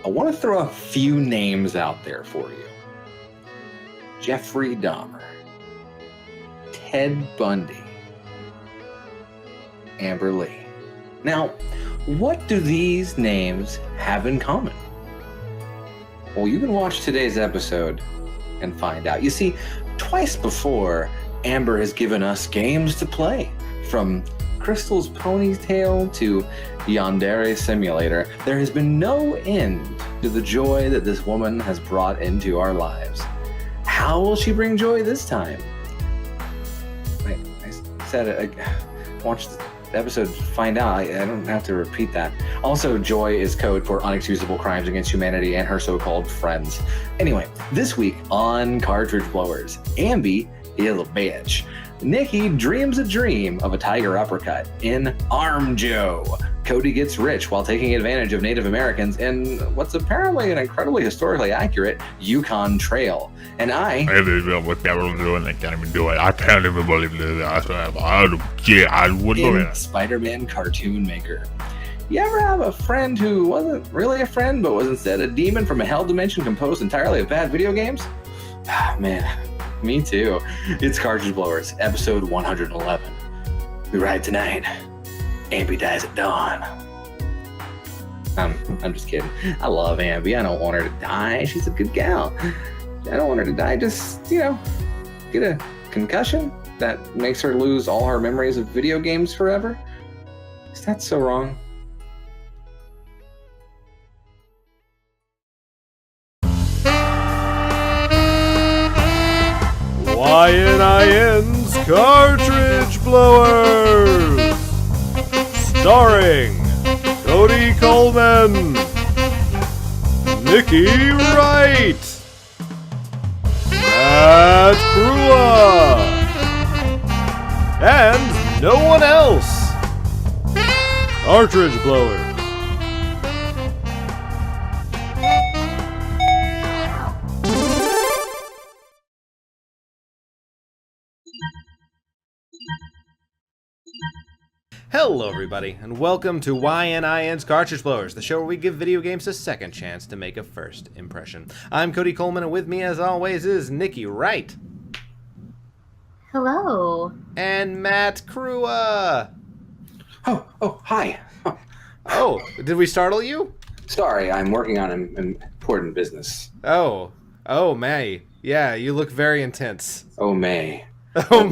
I want to throw a few names out there for you. Jeffrey Dahmer, Ted Bundy, Amber Leigh. Now, what do these names have in common? Well, you can watch today's episode and find out. You see, twice before, Amber has given us games to play, from Crystal's Ponytail to Yandere Simulator. There has been no end to the joy that this woman has brought into our lives. How will she bring joy this time? I said it. I watched the episode to find out. I don't have to repeat that. Also, joy is code for unexcusable crimes against humanity and her so-called friends. Anyway, this week on Cartridge Blowers, Amby is a bitch. Nikki dreams a dream of a tiger uppercut in Arm Joe. Cody gets rich while taking advantage of Native Americans in what's apparently an incredibly historically accurate Yukon Trail. And I don't know what they were doing. I can't even do it. I can't even believe it. I wouldn't. Spider-Man Cartoon Maker. You ever have a friend who wasn't really a friend, but was instead a demon from a hell dimension composed entirely of bad video games? Man, me too. It's Cartridge Blowers, episode 111. We ride tonight. Amby dies at dawn. I'm just kidding. I love Amby. I don't want her to die. She's a good gal. I don't want her to die. Just, get a concussion that makes her lose all her memories of video games forever. Is that so wrong? YNIN's Cartridge Blowers! Starring Cody Coleman, Nikki Wright, Matt Krua, and no one else. Cartridge Blowers. Hello everybody, and welcome to YNIN's Cartridge Blowers, the show where we give video games a second chance to make a first impression. I'm Cody Coleman, and with me as always is Nikki Wright. Hello. And Matt Krua. Oh, hi. Oh, did we startle you? Sorry, I'm working on an important business. Oh, May. Yeah, you look very intense. Oh, May. Oh,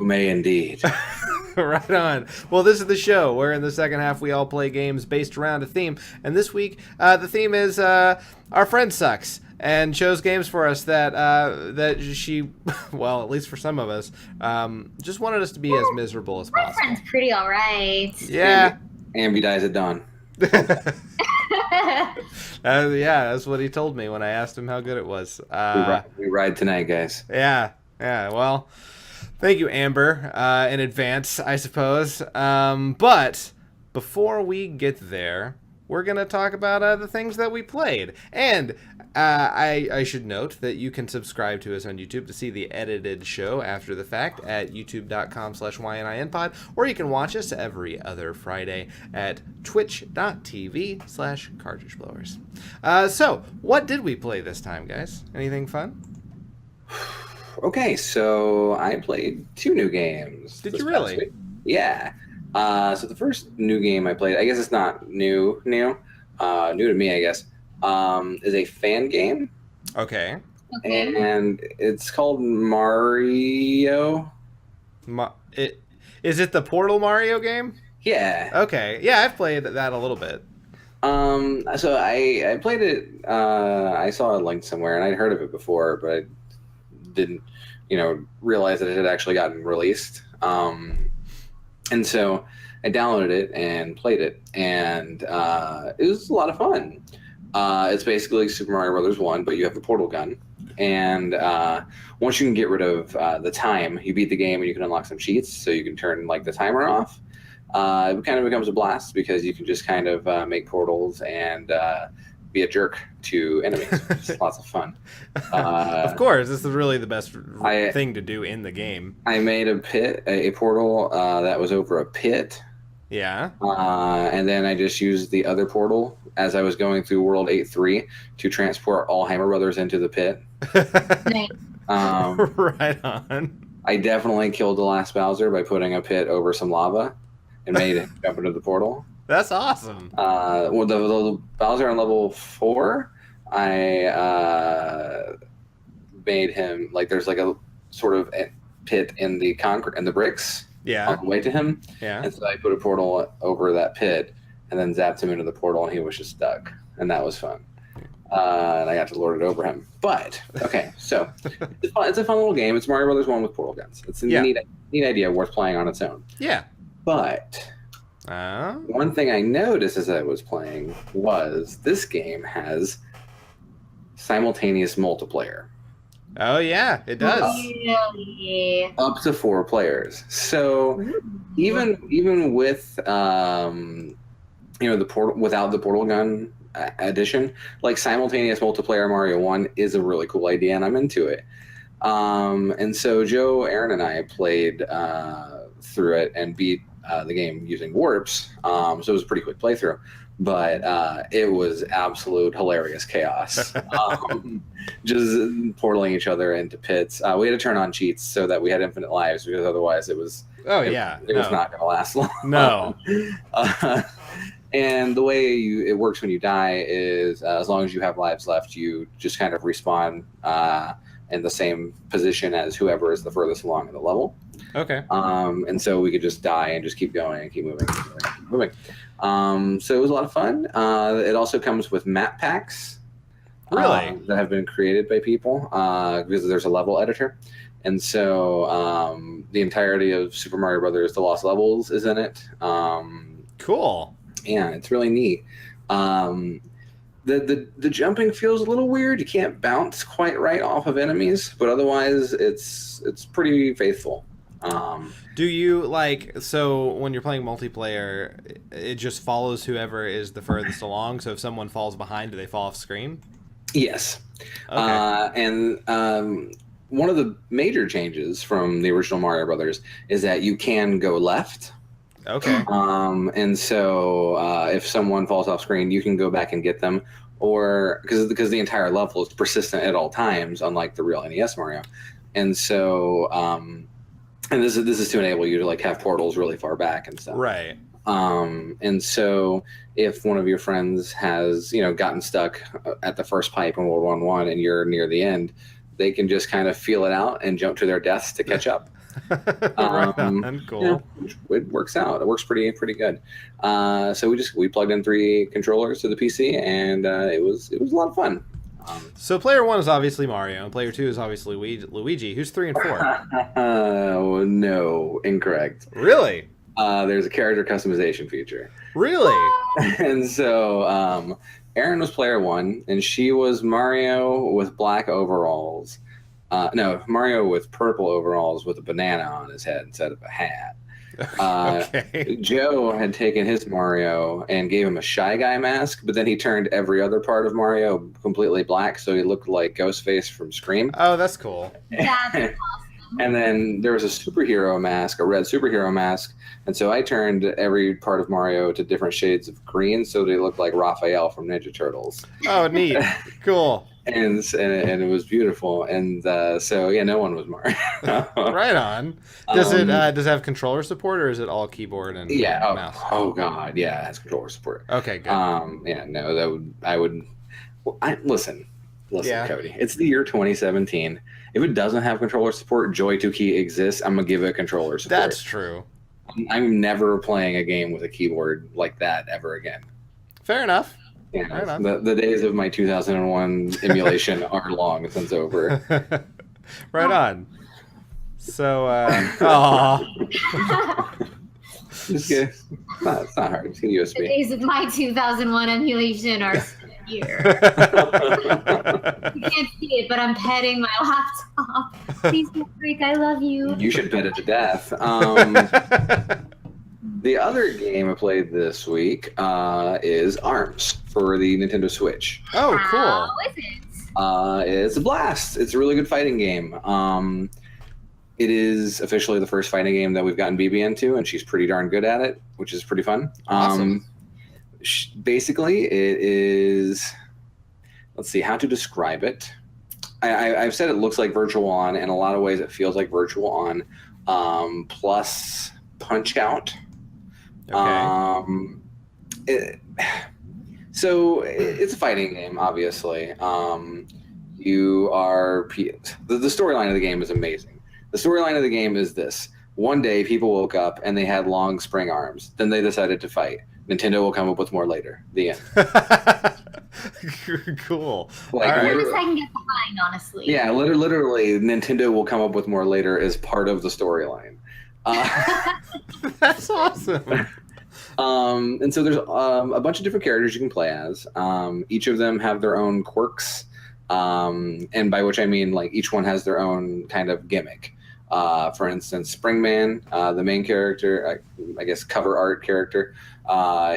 May indeed. Right on. Well, this is the show where in the second half we all play games based around a theme. And this week, the theme is our friend sucks and chose games for us that she, well, at least for some of us, just wanted us to be as miserable as possible. My friend's pretty all right. Yeah. Amby dies at dawn. Yeah, that's what he told me when I asked him how good it was. We ride tonight, guys. Yeah. Well, thank you, Amber, in advance, I suppose. But before we get there, we're going to talk about the things that we played. And I should note that you can subscribe to us on YouTube to see the edited show after the fact at youtube.com/YNINpod, or you can watch us every other Friday at twitch.tv/cartridgeblowers. So, what did we play this time, guys? Anything fun? Okay, so I played 2 new games. Did you really? Yeah. So the first new game I played, I guess it's not new to me, I guess, is a fan game. Okay. And it's called Mario. Is it the Portal Mario game? Yeah. Okay. Yeah, I've played that a little bit. So I played it, I saw a link somewhere, and I'd heard of it before, but I didn't, realize that it had actually gotten released. And so I downloaded it and played it, and it was a lot of fun. It's basically Super Mario Brothers 1, but you have the portal gun. And once you can get rid of the time, you beat the game and you can unlock some cheats, so you can turn the timer off. It kind of becomes a blast because you can just kind of make portals and be a jerk to enemies. It's lots of fun. Of course, this is really the best thing to do in the game. I made a portal that was over a pit. Yeah. And then I just used the other portal as I was going through World 8-3 to transport all Hammer Brothers into the pit. Nice. Right on. I definitely killed the last Bowser by putting a pit over some lava and made it jump into the portal. That's awesome. Well, the Bowser on level 4, I made him like there's like a sort of pit in the concrete and the bricks Yeah. on the way to him, Yeah. and so I put a portal over that pit and then zapped him into the portal, and he was just stuck, and that was fun. And I got to lord it over him. But okay, so it's a fun little game. It's Mario Brothers 1 with portal guns. It's a neat idea, worth playing on its own. Yeah. But one thing I noticed as I was playing was this game has simultaneous multiplayer. Oh yeah, it does. Really? Up to 4 players. So even with the portal without the portal gun addition, like simultaneous multiplayer Mario 1 is a really cool idea, and I'm into it. And so Joe, Aaron, and I played through it and beat the game using warps. So it was a pretty quick playthrough, but it was absolute hilarious chaos. Just portaling each other into pits. We had to turn on cheats so that we had infinite lives, because otherwise it was not going to last long. No. And the way it works when you die is as long as you have lives left, you just kind of respawn in the same position as whoever is the furthest along in the level. Okay. And so we could just die and just keep going and keep moving. So it was a lot of fun. It also comes with map packs. Really? That have been created by people because there's a level editor. And so the entirety of Super Mario Brothers: The Lost Levels is in it. Cool. Yeah, it's really neat. The jumping feels a little weird. You can't bounce quite right off of enemies, but otherwise it's pretty faithful. Do you so when you're playing multiplayer, it just follows whoever is the furthest along? So if someone falls behind, do they fall off screen? Yes. Okay. And one of the major changes from the original Mario Brothers is that you can go left. Okay. And so if someone falls off screen, you can go back and get them, or because the entire level is persistent at all times, unlike the real NES Mario. And so and this is to enable you to have portals really far back and stuff. Right. And so if one of your friends has gotten stuck at the first pipe in World 1-1 and you're near the end, they can just kind of feel it out and jump to their deaths to catch up. Right on. Cool. It works out. It works pretty good. So we plugged in 3 controllers to the PC, and it was a lot of fun. So player 1 is obviously Mario, and player 2 is obviously Luigi. Who's 3 and 4? No, incorrect. Really? There's a character customization feature. Really? And so Erin was player 1, and she was Mario with black overalls. No, Mario with purple overalls with a banana on his head instead of a hat. Okay. Joe had taken his Mario and gave him a Shy Guy mask, but then he turned every other part of Mario completely black, so he looked like Ghostface from Scream. Oh, that's cool. That's awesome. And then there was a superhero mask, a red superhero mask, and so I turned every part of Mario to different shades of green, so they looked like Raphael from Ninja Turtles. Oh, neat. Cool. And it was beautiful, and so no one was Mario. Right on. Does it have controller support, or is it all keyboard and mouse? Oh god, yeah, it has controller support. Okay, good. Listen, Yeah. Cody. It's the year 2017. If it doesn't have controller support, Joy 2 Key exists. I'm gonna give it controller support. That's true. I'm never playing a game with a keyboard like that ever again. Fair enough. Yeah, Right on. the days of my 2001 emulation are long since over. Right on. So, aw. Just get, it's not hard. Just get The USB. days of my 2001 emulation are still here. You can't see it, but I'm petting my laptop. Please don't break. I love you. You should bet it to death. The other game I played this week is ARMS for the Nintendo Switch. Oh, cool. How is it? It's a blast. It's a really good fighting game. It is officially the first fighting game that we've gotten BB into, and she's pretty darn good at it, which is pretty fun. Awesome. Basically, it is. Let's see how to describe it. I've said it looks like Virtual On. In a lot of ways, it feels like Virtual On, plus Punch Out. Okay. So it's a fighting game, obviously. You are the storyline of the game is amazing. The storyline of the game is this: one day, people woke up and they had long spring arms. Then they decided to fight. Nintendo will come up with more later. The end. Cool. Like, All right. This I can get behind, honestly. Yeah, literally, Nintendo will come up with more later as part of the storyline. That's awesome. And so there's a bunch of different characters you can play as. Each of them have their own quirks, and by which I mean like each one has their own kind of gimmick. For instance, Springman, the main character, I guess cover art character,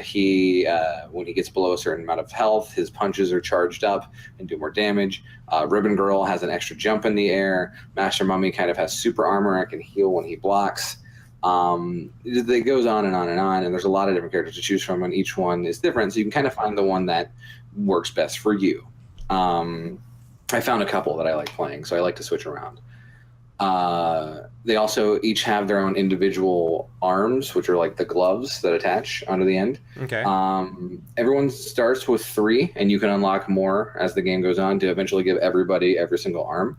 he when he gets below a certain amount of health, his punches are charged up and do more damage. Ribbon Girl has an extra jump in the air. Master Mummy kind of has super armor and can heal when he blocks. It goes on and on and on, and there's a lot of different characters to choose from, and each one is different, so you can kind of find the one that works best for you. I found a couple that I like playing, so I like to switch around. They also each have their own individual arms, which are like the gloves that attach onto the end. Okay. Everyone starts with 3, and you can unlock more as the game goes on to eventually give everybody every single arm.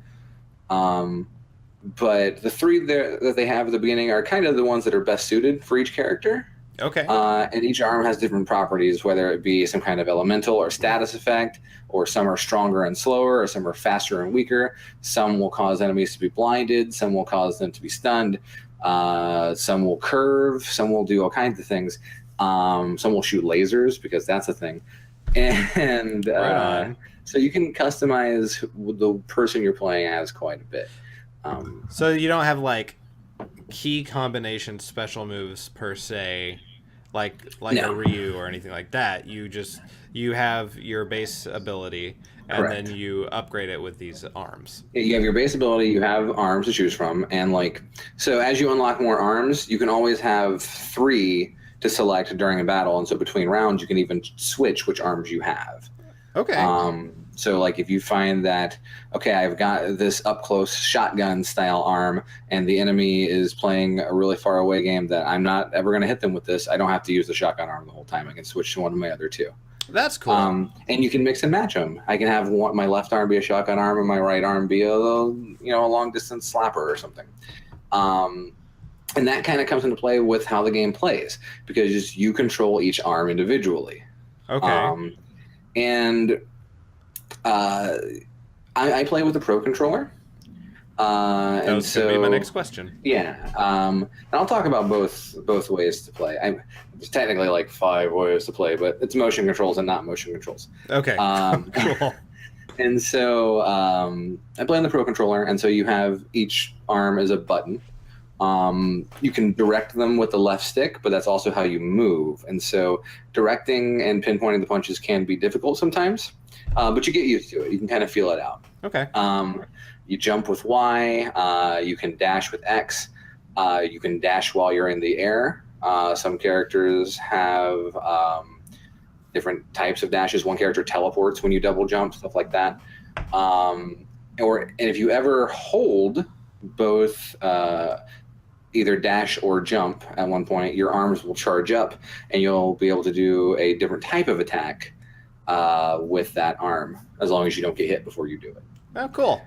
But the 3 that they have at the beginning are kind of the ones that are best suited for each character. Okay. And each arm has different properties, whether it be some kind of elemental or status effect, or some are stronger and slower, or some are faster and weaker. Some will cause enemies to be blinded. Some will cause them to be stunned. Some will curve. Some will do all kinds of things. Some will shoot lasers, because that's a thing. And so you can customize the person you're playing as quite a bit. So you don't have like key combination special moves per se, like No. a Ryu or anything like that. You have your base ability, and Correct. then you upgrade it with these arms. You have your base ability, you have arms to choose from, and so as you unlock more arms, you can always have 3 to select during a battle, and so between rounds you can even switch which arms you have. Okay. So like if you find that, okay, I've got this up close shotgun style arm and the enemy is playing a really far away game that I'm not ever going to hit them with this, I don't have to use the shotgun arm the whole time. I can switch to one of my other 2. That's cool. And you can mix and match them. I can have my left arm be a shotgun arm and my right arm be a long distance slapper or something. And that kind of comes into play with how the game plays, because you control each arm individually. Okay. And I play with a Pro controller. That and was so going to be my next question. Yeah. And I'll talk about both ways to play. There's technically like 5 ways to play, but it's motion controls and not motion controls. Okay. Cool. And so I play on the Pro controller, and so you have each arm as a button. You can direct them with the left stick, but that's also how you move. And so directing and pinpointing the punches can be difficult sometimes, but you get used to it. You can kind of feel it out. Okay. You jump with Y. You can dash with X. You can dash while you're in the air. Some characters have different types of dashes. One character teleports when you double jump, stuff like that. And if you ever hold both either dash or jump at one point, your arms will charge up, and you'll be able to do a different type of attack with that arm, as long as you don't get hit before you do it. Oh, cool.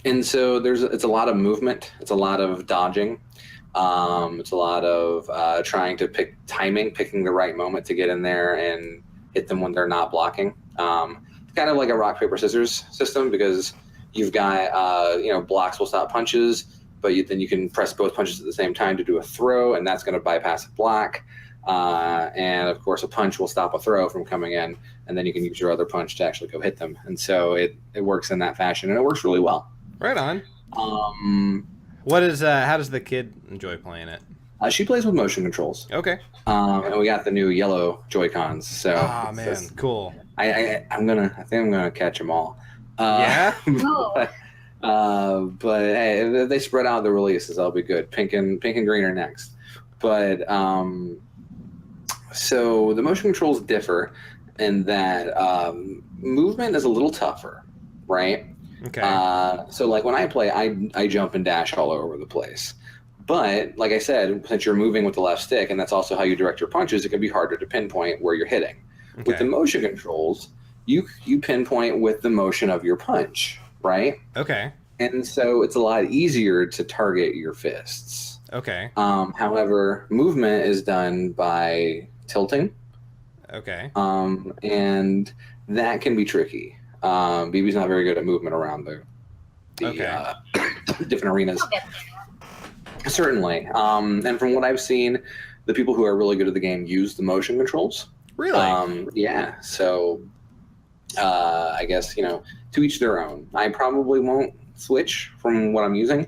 And so it's a lot of movement. It's a lot of dodging. It's a lot of trying to picking the right moment to get in there and hit them when they're not blocking. It's kind of like a rock, paper, scissors system, because you've got, blocks will stop punches, but then you can press both punches at the same time to do a throw, and that's going to bypass a block. And of course, a punch will stop a throw from coming in, and then you can use your other punch to actually go hit them. And so it works in that fashion, and it works really well. Right on. How does the kid enjoy playing it? She plays with motion controls. Okay. And we got the new yellow Joy-Cons. So Man, cool. I think I'm gonna catch them all. Yeah. But hey, if they spread out the releases, I'll be good. Pink and green are next. But So the motion controls differ in that movement is a little tougher, right? Okay. So like when I play, I jump and dash all over the place. But like I said, since you're moving with the left stick, and that's also how you direct your punches, it can be harder to pinpoint where you're hitting. Okay. With the motion controls, you pinpoint with the motion of your punch, right? Okay. And so it's a lot easier to target your fists. Okay. However, movement is done by tilting. Okay. And that can be tricky. BB's not very good at movement around the different arenas. Okay. Certainly. And from what I've seen, the people who are really good at the game use the motion controls. Really? Yeah. So I guess, to each their own. I probably won't switch from what I'm using.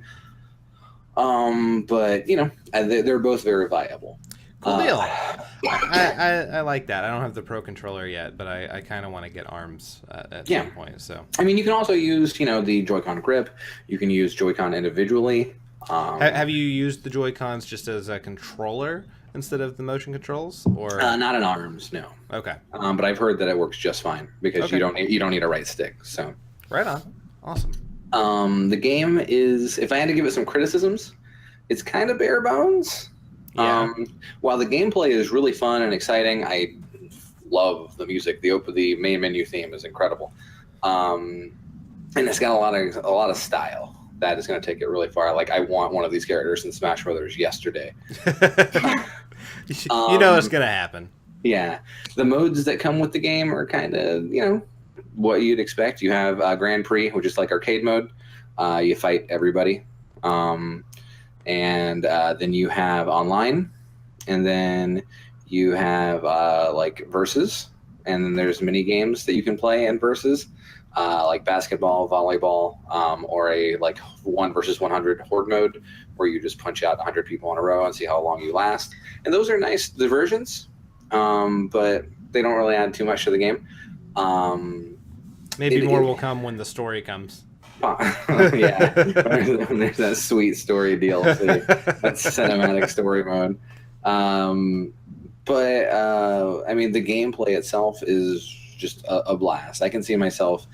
But, they're both very viable. Cool deal. I like that. I don't have the Pro Controller yet, but I kind of want to get ARMS at some point. So I mean, you can also use, the Joy-Con grip. You can use Joy-Con individually. Have you used the Joy-Cons just as a controller instead of the motion controls, or not in ARMS, no. Okay. But I've heard that it works just fine because you don't need a right stick. So right on. Awesome. The game is, if I had to give it some criticisms, it's kind of bare bones. Yeah. While the gameplay is really fun and exciting, I love the music. The main menu theme is incredible, and it's got a lot of style that is going to take it really far. Like, I want one of these characters in Smash Brothers yesterday. It's gonna happen. Yeah, the modes that come with the game are kind of what you'd expect. You have Grand Prix, which is like arcade mode. You fight everybody. And then you have online, and then you have like versus, and then there's mini games that you can play in versus, like basketball, volleyball, or a like 1 versus 100 horde mode where you just punch out 100 people in a row and see how long you last. And those are nice diversions, but they don't really add too much to the game. Maybe more will come when the story comes. Yeah, there's that sweet story DLC, that cinematic story mode. But I mean, the gameplay itself is just a blast. I can see myself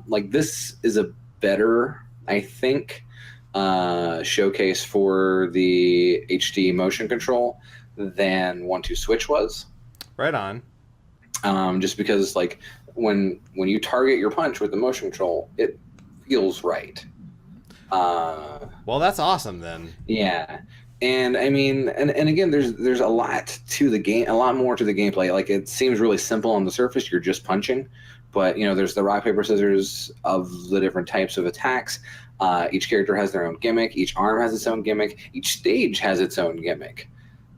like, this is a better, I think, showcase for the HD motion control than 1-2 Switch was. Right on. Just because, like, when you target your punch with the motion control, it feels right. Well, that's awesome then. Yeah. And I mean, and again, there's a lot to the game, a lot more to the gameplay. Like, it seems really simple on the surface. You're just punching, but there's the rock, paper, scissors of the different types of attacks. Each character has their own gimmick. Each arm has its own gimmick. Each stage has its own gimmick.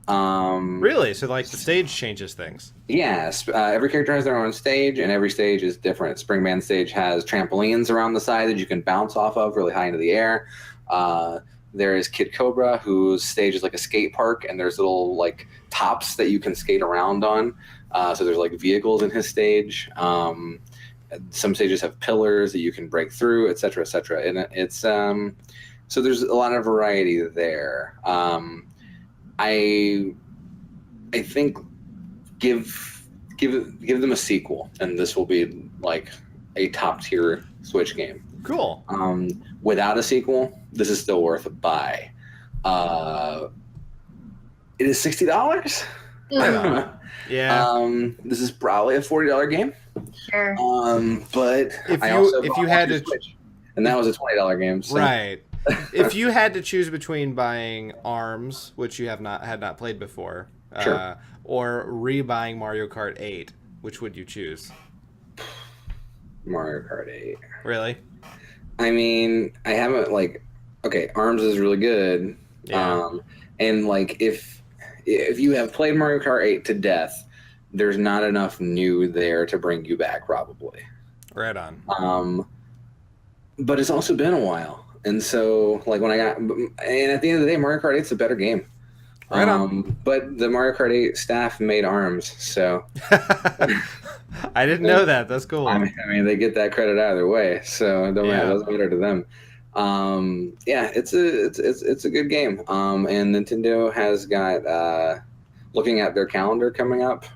Really? So, like, the stage changes things? Yes. Every character has their own stage, and every stage is different. Springman stage has trampolines around the side that you can bounce off of really high into the air. There is Kid Cobra, whose stage is like a skate park, and there's little, like, tops that you can skate around on. So there's, like, vehicles in his stage. Some stages have pillars that you can break through, et cetera, et cetera. And it's so there's a lot of variety there. I think give them a sequel, and this will be like a top tier Switch game. Cool. Without a sequel, this is still worth a buy. It is $60. Yeah. This is probably a $40 game. Sure. But if you had to, Switch, and that was a $20 game. So. Right. If you had to choose between buying ARMS, which you had not played before, sure. Or rebuying Mario Kart 8, which would you choose? Mario Kart 8. Really? I mean, I haven't, like, okay, ARMS is really good. Yeah. And like, if you have played Mario Kart 8 to death, there's not enough new there to bring you back, probably. Right on. But it's also been a while. And so, like, and at the end of the day, Mario Kart 8's a better game. Right on. But the Mario Kart 8 staff made ARMS, so. I didn't know that. That's cool. I mean, they get that credit either way, so it doesn't matter to them. Yeah, it's a good game. And Nintendo has got looking at their calendar coming up,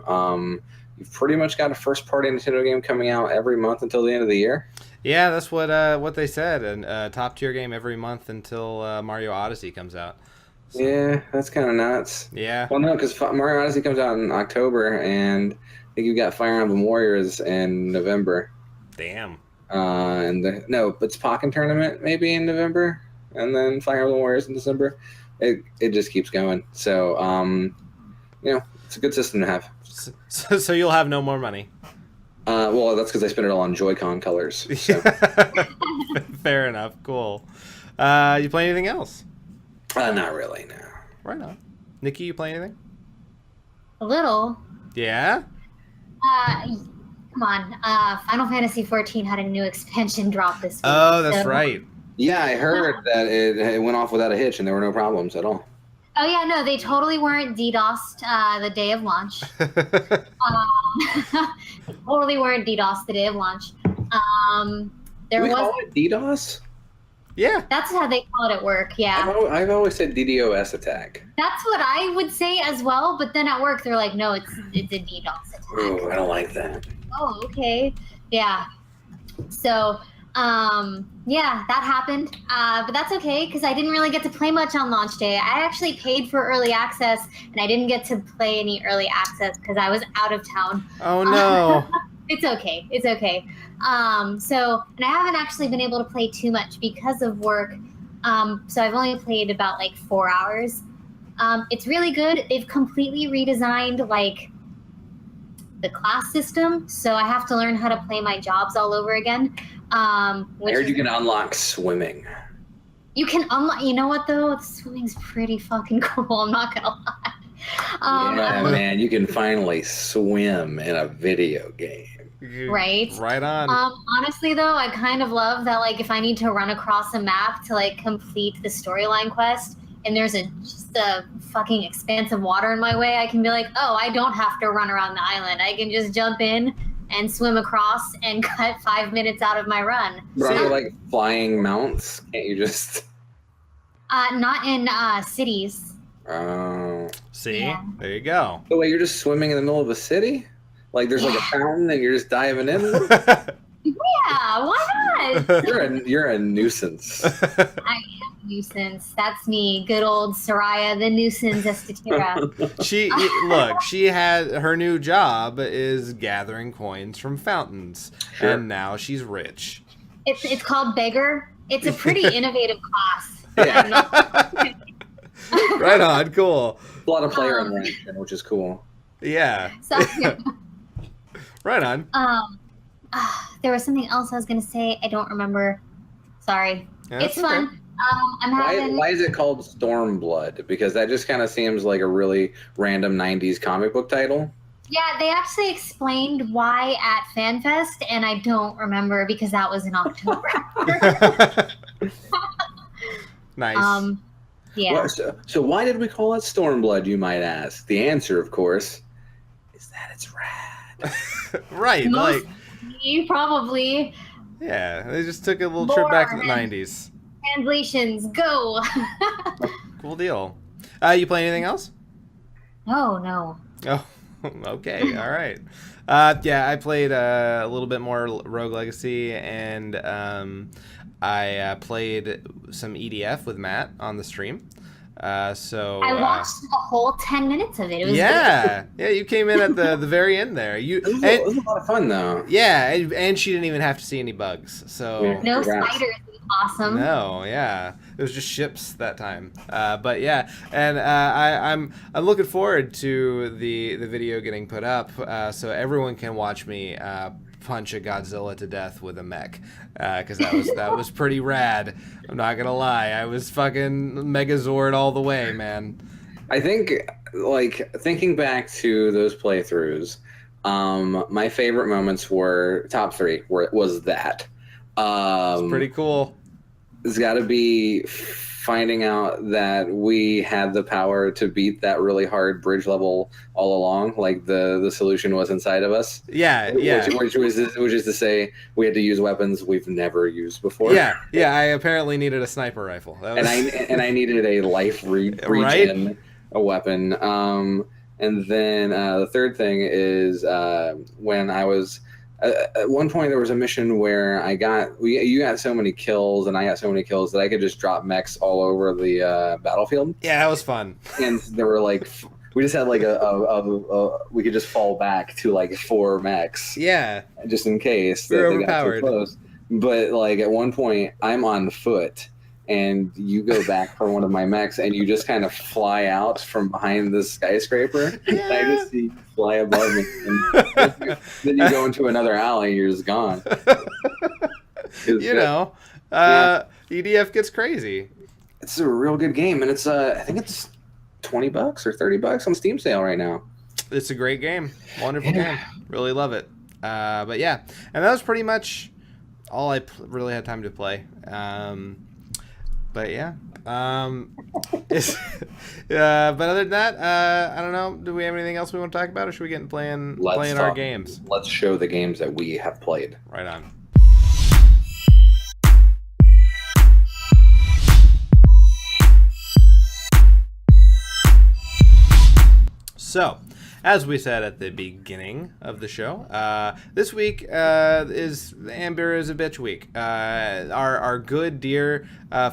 you've pretty much got a first-party Nintendo game coming out every month until the end of the year. Yeah, that's what they said, and top tier game every month until Mario Odyssey comes out. So, Yeah, that's kind of nuts. yeah. Well, no, because Mario Odyssey comes out in October, and I think you've got Fire Emblem Warriors in November. Damn. But it's Pokken Tournament maybe in November, and then Fire Emblem Warriors in December. It just keeps going. So, it's a good system to have. So you'll have no more money. Well, that's because I spent it all on Joy-Con colors. So. Fair enough. Cool. You play anything else? Not really, no. Right on. Nikki, you play anything? A little. Yeah? Come on. Final Fantasy XIV had a new expansion drop this week. Oh, that's right. Yeah, I heard that it went off without a hitch and there were no problems at all. Oh, yeah, no, they totally weren't DDoSed the day of launch. They totally weren't DDoSed the day of launch. Call it DDoS? Yeah. That's how they call it at work, yeah. I've always said DDoS attack. That's what I would say as well, but then at work they're like, no, it's a DDoS attack. Oh, I don't like that. Oh, okay. Yeah. So, yeah, that happened. But that's okay because I didn't really get to play much on launch day. I actually paid for early access and I didn't get to play any early access because I was out of town. Oh, no. It's okay. It's okay. And I haven't actually been able to play too much because of work. So I've only played about 4 hours. It's really good. They've completely redesigned the class system. So I have to learn how to play my jobs all over again. I heard you can unlock swimming. You can unlock, you know what though? Swimming's pretty fucking cool. I'm not gonna lie. Man, you can finally swim in a video game. Right. Right on. Honestly though, I kind of love that if I need to run across a map to complete the storyline quest and there's just a fucking expanse of water in my way, I can be oh, I don't have to run around the island. I can just jump in and swim across and cut 5 minutes out of my run. But are they flying mounts? Can't you just... Not in cities. Oh. See? Yeah. There you go. So wait, you're just swimming in the middle of a city? There's a fountain and you're just diving in? Yeah, why not? You're a nuisance. I am a nuisance. That's me. Good old Soraya, the nuisance Estatira. She had her new job is gathering coins from fountains, Sure. and now she's rich. It's called Beggar. It's a pretty innovative class. Yeah. Right on, cool. A lot of player interaction, which is cool. Yeah. So, Right on. there was something else I was gonna say. I don't remember. Sorry. Yeah, It's that's okay. fun. I'm having. Why is it called Stormblood? Because that just kind of seems like a really random 90s comic book title. Yeah, they actually explained why at FanFest, and I don't remember because that was in October. Nice. Yeah. So why did we call it Stormblood, you might ask? The answer, of course, is that it's rad. Right, Probably. yeah, they just took a little trip back to the More. 90s. Translations, go. Cool deal. You play anything else? Oh, no. Oh, okay, all right. Yeah, I played a little bit more Rogue Legacy, and I played some EDF with Matt on the stream. I watched the whole 10 minutes of it. It was yeah, you came in at the very end there. It was a lot of fun, though. Yeah, and she didn't even have to see any bugs. So Yeah. no Congrats. spiders. It was awesome. no, yeah, it was just ships that time. But yeah, and I'm looking forward to the video getting put up, so everyone can watch me punch a Godzilla to death with a mech, because that was pretty rad. I'm not gonna lie, I was fucking Megazord all the way, man. I think, thinking back to those playthroughs, my favorite moments were top 3. Was that. It's pretty cool. It's got to be finding out that we had the power to beat that really hard bridge level all along. The solution was inside of us. Yeah. Which is to say, we had to use weapons we've never used before. Yeah. I apparently needed a sniper rifle. That was... and I needed a life regen Right? a weapon. And then the third thing is when I was at one point there was a mission where you got so many kills and I got so many kills that I could just drop mechs all over the battlefield. Yeah, that was fun. And there were like we just had like we could just fall back to like 4 mechs. Yeah, just in case we're they got overpowered. too close. But like at one point I'm on foot. And you go back for one of my mechs, and you just kind of fly out from behind the skyscraper. Yeah. And I just see you fly above me. And then you go into another alley, and you're just gone. You know, EDF gets crazy. It's a real good game, and it's I think it's $20 or $30 on Steam sale right now. It's a great game, wonderful game. Really love it. But yeah, and that was pretty much all I really had time to play. But yeah, but other than that, I don't know. Do we have anything else we want to talk about, or should we get playing our games? Let's show the games that we have played. Right on. So, as we said at the beginning of the show, this week is Amber is a bitch week. Our good dear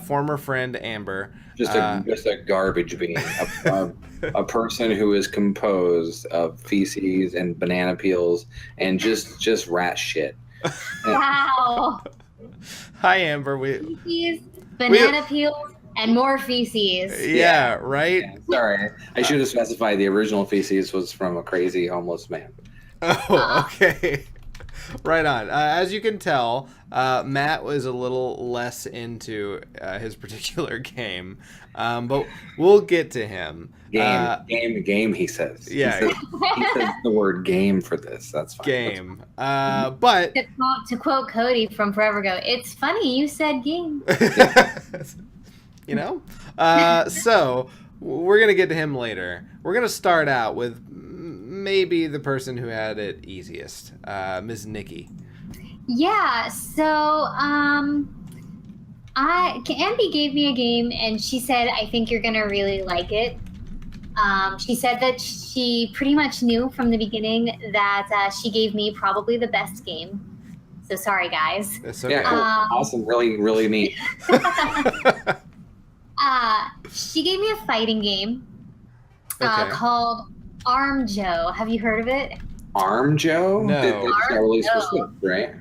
former friend Amber, just a garbage bean, a person who is composed of feces and banana peels and just rat shit. Wow. Hi Amber, Feces, banana peels, and more feces. Yeah, right? Yeah, sorry. I should have specified the original feces was from a crazy homeless man. Oh, okay. Right on. As you can tell, Matt was a little less into his particular game, but we'll get to him. Game, he says. Yeah. He says the word game for this. That's fine. Game. But... To quote Cody from Forever Ago, it's funny you said game. You know? So, we're going to get to him later. We're going to start out with maybe the person who had it easiest, Ms. Nikki. Yeah, so, Amby gave me a game, and she said, I think you're going to really like it. She said that she pretty much knew from the beginning that she gave me probably the best game. So sorry, guys. That's okay. Yeah, cool. Awesome. Really, really neat. She gave me a fighting game Okay. called Arm Joe. Have you heard of it? Arm Joe? No. That just got released for Joe. Switch, right?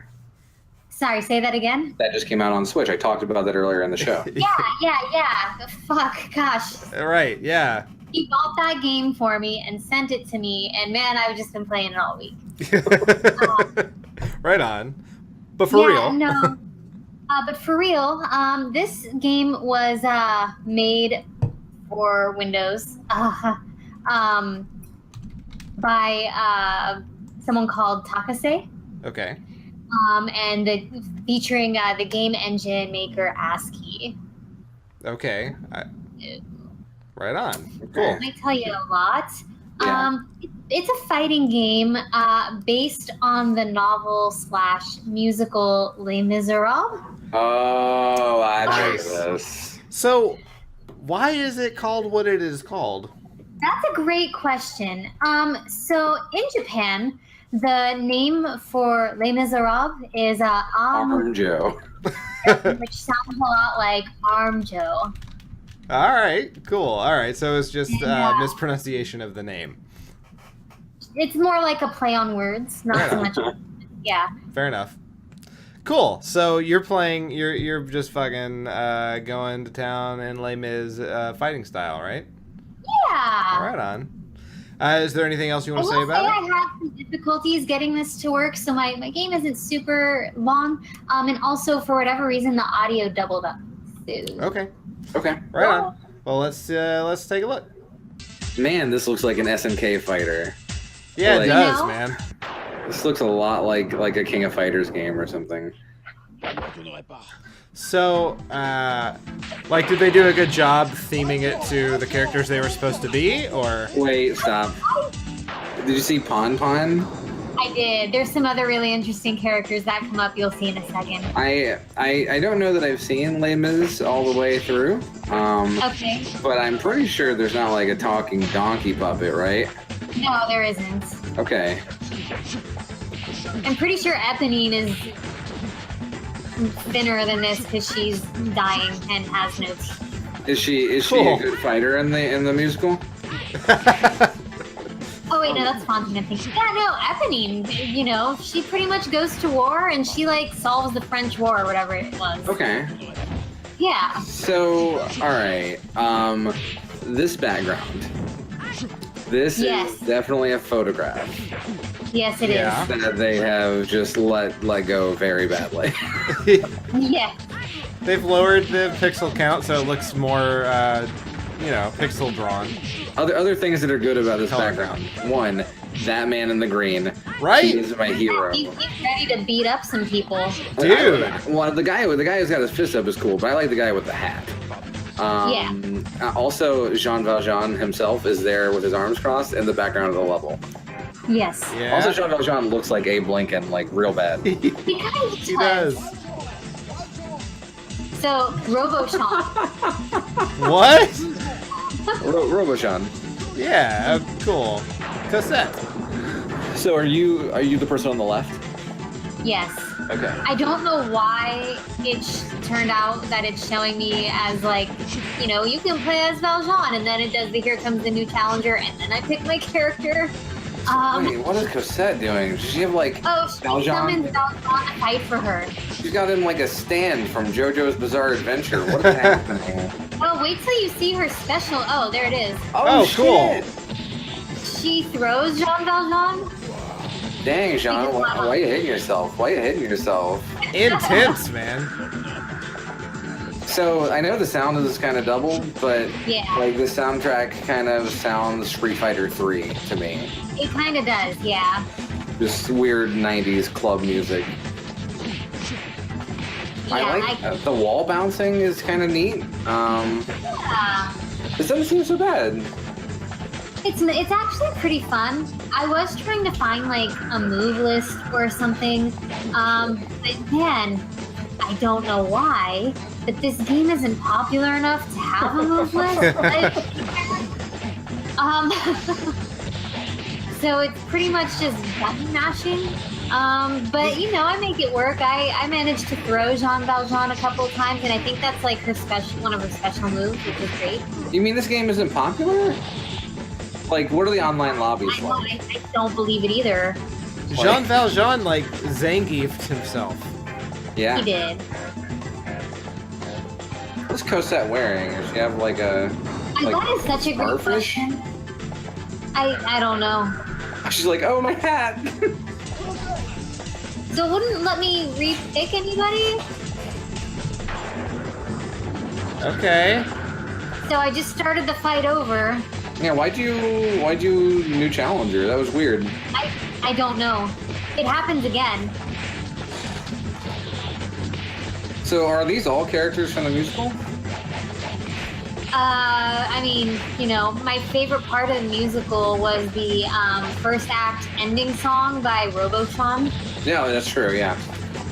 Sorry, say that again? That just came out on Switch. I talked about that earlier in the show. Yeah. Fuck, gosh. Right, yeah. He bought that game for me and sent it to me, and man, I've just been playing it all week. Right on. But for real. No. But for real, this game was made for Windows by someone called Takase, Okay. and featuring the game engine maker ASCII. Okay. Right on. Okay. Cool. Let me tell you a lot. Yeah. It's a fighting game based on the novel/musical Les Miserables. Oh, I've heard of Nice. this. So, why is it called what it is called? That's a great question. So in Japan, the name for Les Miserables is Arm Joe. which sounds a lot like Arm Joe. All right. Cool. All right. So it's just Yeah. mispronunciation of the name. It's more like a play on words, not so much. Yeah. Fair enough. Cool. So you're playing. You're just fucking going to town in Les Mis fighting style, right? Yeah. Right on. Is there anything else you I want to say will say about it? I had some difficulties getting this to work, so my game isn't super long. And also, for whatever reason, the audio doubled up. So. Okay. Okay. Right on. Well, let's take a look. Man, this looks like an SNK fighter. Yeah, Like- it does, You know? man. This looks a lot like a King of Fighters game or something. So, like, did they do a good job theming it to the characters they were supposed to be, or? Wait, stop. Did you see Pon Pon? I did. There's some other really interesting characters that come up. You'll see in a second. I don't know that I've seen Les Mis all the way through. Okay. But I'm pretty sure there's not like a talking donkey puppet, right? No, there isn't. Okay. I'm pretty sure Ep.111 is thinner than this because she's dying and has no teeth. Is she Cool. a good fighter in the musical? Oh wait, no, that's Fontaine. I'm thinking. Yeah, no, Ep.111. You know, she pretty much goes to war and she like solves the French War or whatever it was. Okay. Yeah. So, all right. This background. This Yes. is definitely a photograph Yes, it is. Yeah. that they have just let go very badly. Yeah. They've lowered the pixel count so it looks more, pixel drawn. Other things that are good about this Color. background. One, that man in the green. Right? He is my hero. He's ready to beat up some people. Dude. Well, the guy who's got his fist up is cool, but I like the guy with the hat. Also, Jean Valjean himself is there with his arms crossed in the background of the level. Yes. Yeah. Also, Jean Valjean looks like Abe Lincoln, like real bad. He kind of He does. So, RoboSean. What? Roboshan. Yeah, cool. Cassette. So, are you the person on the left? Yes. Okay. I don't know why it turned out that it's showing me as like, you know, you can play as Valjean, and then it does the Here Comes the New Challenger, and then I pick my character. Wait, what is Cosette doing? Does she have like She Valjean? summons Valjean to fight for her. She's got him like a stand from JoJo's Bizarre Adventure. What is happening? Oh, wait till you see her special. Oh, there it is. Oh, cool. She throws Jean Valjean. Dang, Jean, why are you hitting yourself? Why are you hitting yourself? Intense, man. So, I know the sound is kind of double, but Yeah. like the soundtrack kind of sounds Street Fighter 3 to me. It kind of does, yeah. Just weird 90s club music. I like the wall bouncing is kind of neat. It doesn't seem so bad. It's actually pretty fun. I was trying to find like a move list or something, but man, I don't know why, but this game isn't popular enough to have a move list. So it's pretty much just button mashing. But you know, I make it work. I managed to throw Jean Valjean a couple of times, and I think that's like one of her special moves, which is great. You mean this game isn't popular? Like, what are the online lobbies like? I don't believe it either. Jean Valjean, like, Zangiefed himself. Yeah. He did. What's Cosette wearing? Does she have like a That is such a great starfish? question. I don't know. She's like, oh, my hat. So it wouldn't let me re-pick anybody? Okay. So I just started the fight over. Yeah, why'd you new challenger? That was weird. I don't know. It happens again. So are these all characters from the musical? I mean, you know, my favorite part of the musical was the first act ending song by RoboSean. Yeah, that's true, yeah.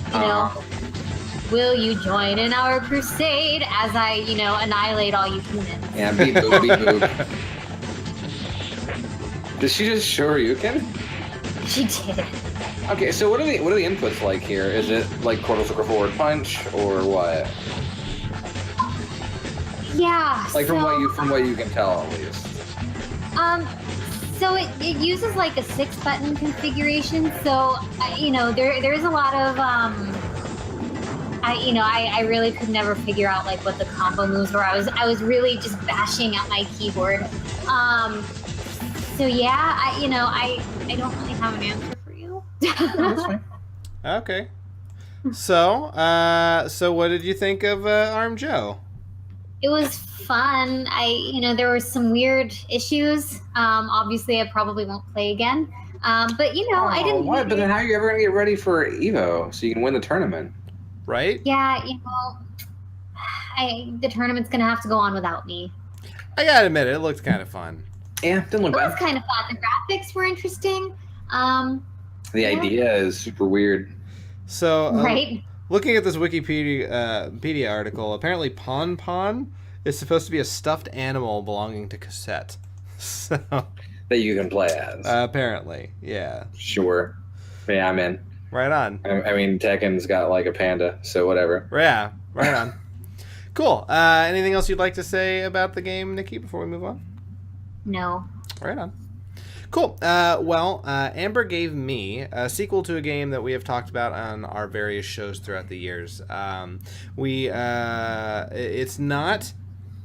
You know, will you join in our crusade as I, you know, annihilate all you humans? Yeah, beep boop, beep boop. Did she just Shoryuken? She did. Okay, so what are the inputs like here? Is it like quarter circle forward punch or what? Yeah. Like so, from what you can tell at least. So it uses like a 6-button configuration. So you know, there's a lot of I really could never figure out like what the combo moves were. I was really just bashing at my keyboard. So yeah, I don't really have an answer for you. Okay. So what did you think of Arm Joe? It was fun. There were some weird issues. Obviously, I probably won't play again. But I didn't. What? But then how are you ever gonna get ready for Evo so you can win the tournament? Right? Yeah, the tournament's gonna have to go on without me. I gotta admit, it looked kind of fun. Yeah, didn't look It was bad. kind of fun. The graphics were interesting. The idea is super weird. So, Right? looking at this Wikipedia article, apparently Pon Pon is supposed to be a stuffed animal belonging to Cassette. So, that you can play as. Apparently, yeah. Sure. Yeah, I'm in. Right on. I mean, Tekken's got like a panda, so whatever. Yeah, right on. Cool. Anything else you'd like to say about the game, Nikki, before we move on? No. Right on. Cool. Amber gave me a sequel to a game that we have talked about on our various shows throughout the years. It's not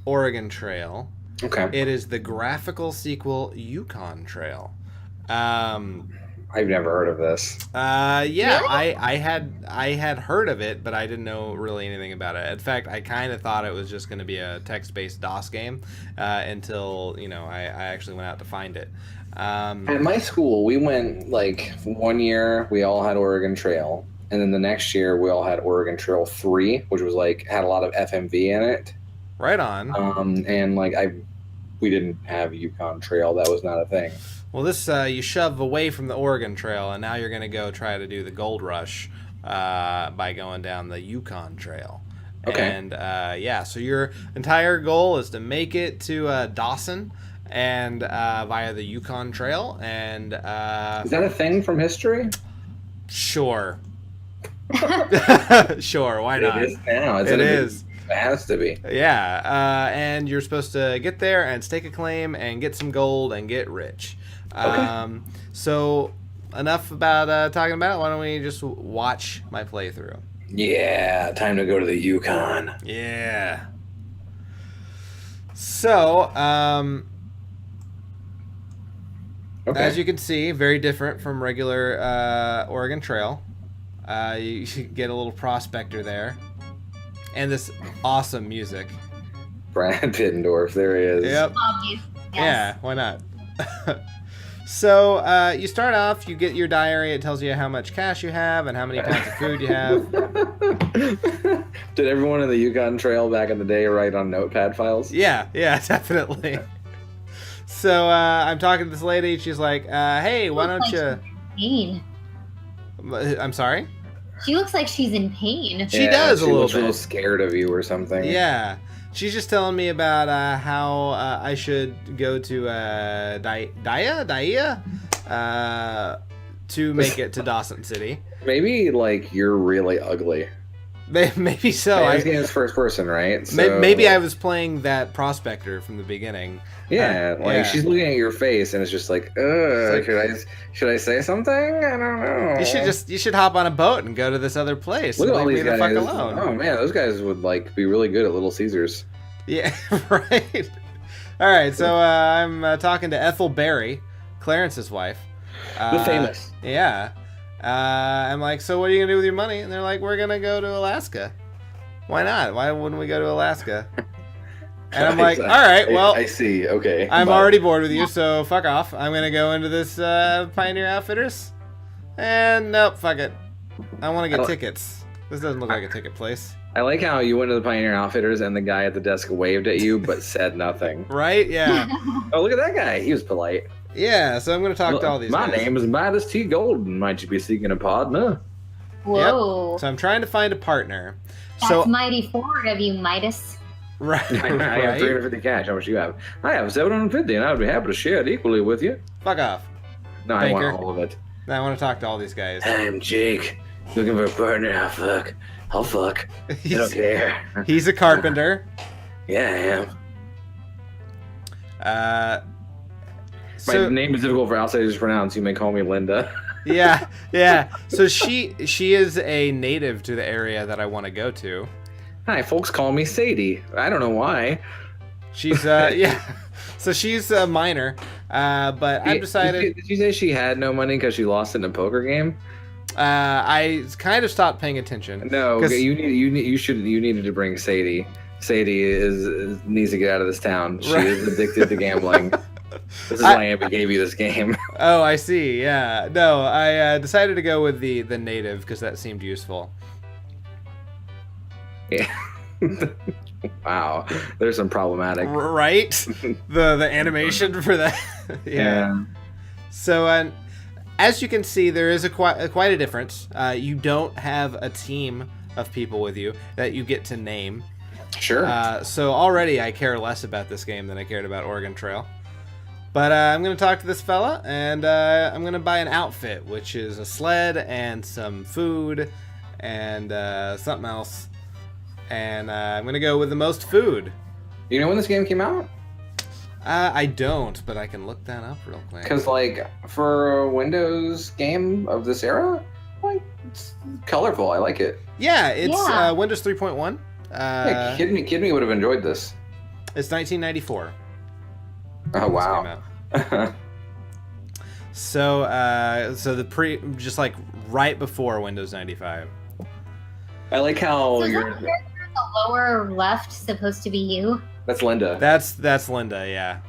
Oregon Trail. Okay. It is the graphical sequel Yukon Trail. I've never heard of this. Yeah, Really? I had heard of it, but I didn't know really anything about it. In fact, I kind of thought it was just going to be a text-based DOS game until I actually went out to find it. At my school, we went like 1 year, we all had Oregon Trail, and then the next year we all had Oregon Trail 3, which was like had a lot of FMV in it. Right on. And like we didn't have Yukon Trail. That was not a thing. Well, this you shove away from the Oregon Trail, and now you're going to go try to do the Gold Rush by going down the Yukon Trail. Okay. And so your entire goal is to make it to Dawson and via the Yukon Trail. And Is that a thing from history? sure, sure, why It not? is now. It is. It has to be. Yeah, and you're supposed to get there and stake a claim and get some gold and get rich. Okay. So enough about talking about it. Why don't we just watch my playthrough? Yeah, time to go to the Yukon. Yeah. So, Okay. as you can see, very different from regular Oregon Trail. You get a little prospector there. And this awesome music. Brad Pittendorf, there he is. Yep. Obvious. Yes. Yeah, why not? So, you start off, you get your diary. It tells you how much cash you have and how many pounds of food you have. Did everyone in the Yukon Trail back in the day write on notepad files? Yeah, definitely. So, I'm talking to this lady. She's like, hey, why don't you... Pain. I'm sorry? She looks like she's in pain. She does a little looks bit. real scared of you or something. Yeah. She's just telling me about how I should go to Daya to make it to Dawson City. Maybe like you're really ugly. Maybe so. This game is first person, right? Maybe I was playing that prospector from the beginning. Yeah, yeah. she's looking at your face and it's just like, should I say something? I don't know. You should hop on a boat and go to this other place. Look and at all leave these me the guys. fuck alone. Oh man, those guys would like be really good at Little Caesars. Yeah, right. All right, so I'm talking to Ethel Berry, Clarence's wife. The famous. Yeah. I'm like, so what are you gonna do with your money? And they're like, we're gonna go to Alaska. Why not? Why wouldn't we go to Alaska? And I'm like, all right, well, I see. Okay. I'm Bye. already bored with you, so fuck off. I'm gonna go into this Pioneer Outfitters. And nope, fuck it. I want to get tickets. This doesn't look like a ticket place. I like how you went to the Pioneer Outfitters and the guy at the desk waved at you but said nothing. Right? Yeah. Oh, look at that guy. He was polite. Yeah, so I'm gonna talk to all these My guys. name is Midas T. Golden. Might you be seeking a partner? Whoa. So I'm trying to find a partner. That's So mighty forward of you, Midas. right, I have right. 350 cash. How much do you have? I have 750, and I would be happy to share it equally with you. Fuck off. No, I Banker. want all of it. Now I want to talk to all these guys. I'm Jake. Looking for a partner. I'll fuck. I'll fuck. I don't He's, care. he's a carpenter. Yeah, I am. My So name is difficult for outsiders to pronounce. You may call me Linda. yeah. So she is a native to the area that I want to go to. Hi, folks call me Sadie. I don't know why. She's yeah. So she's a minor, but I've decided. Did you say she had no money because she lost in a poker game? I kind of stopped paying attention. No, 'Cause- you needed to bring Sadie. Sadie needs to get out of this town. She Right. is addicted to gambling. This is why Amby gave you this game. Oh, I see. Yeah. No, I decided to go with the native because that seemed useful. Yeah. Wow, there's some problematic. Right? the animation for that. Yeah. So, as you can see, there is quite a difference. You don't have a team of people with you that you get to name. Sure. So already I care less about this game than I cared about Oregon Trail. But I'm going to talk to this fella, and I'm going to buy an outfit, which is a sled and some food and something else. And I'm going to go with the most food. You know when this game came out? I don't, but I can look that up real quick. Because, like, for a Windows game of this era, like, it's colorful. I like it. Yeah, it's Windows 3.1. Yeah, kid me would have enjoyed this. It's 1994. Oh, wow. So just like right before Windows 95. I like how So is you're... that character in the lower left supposed to be you? That's Linda. That's Linda, yeah.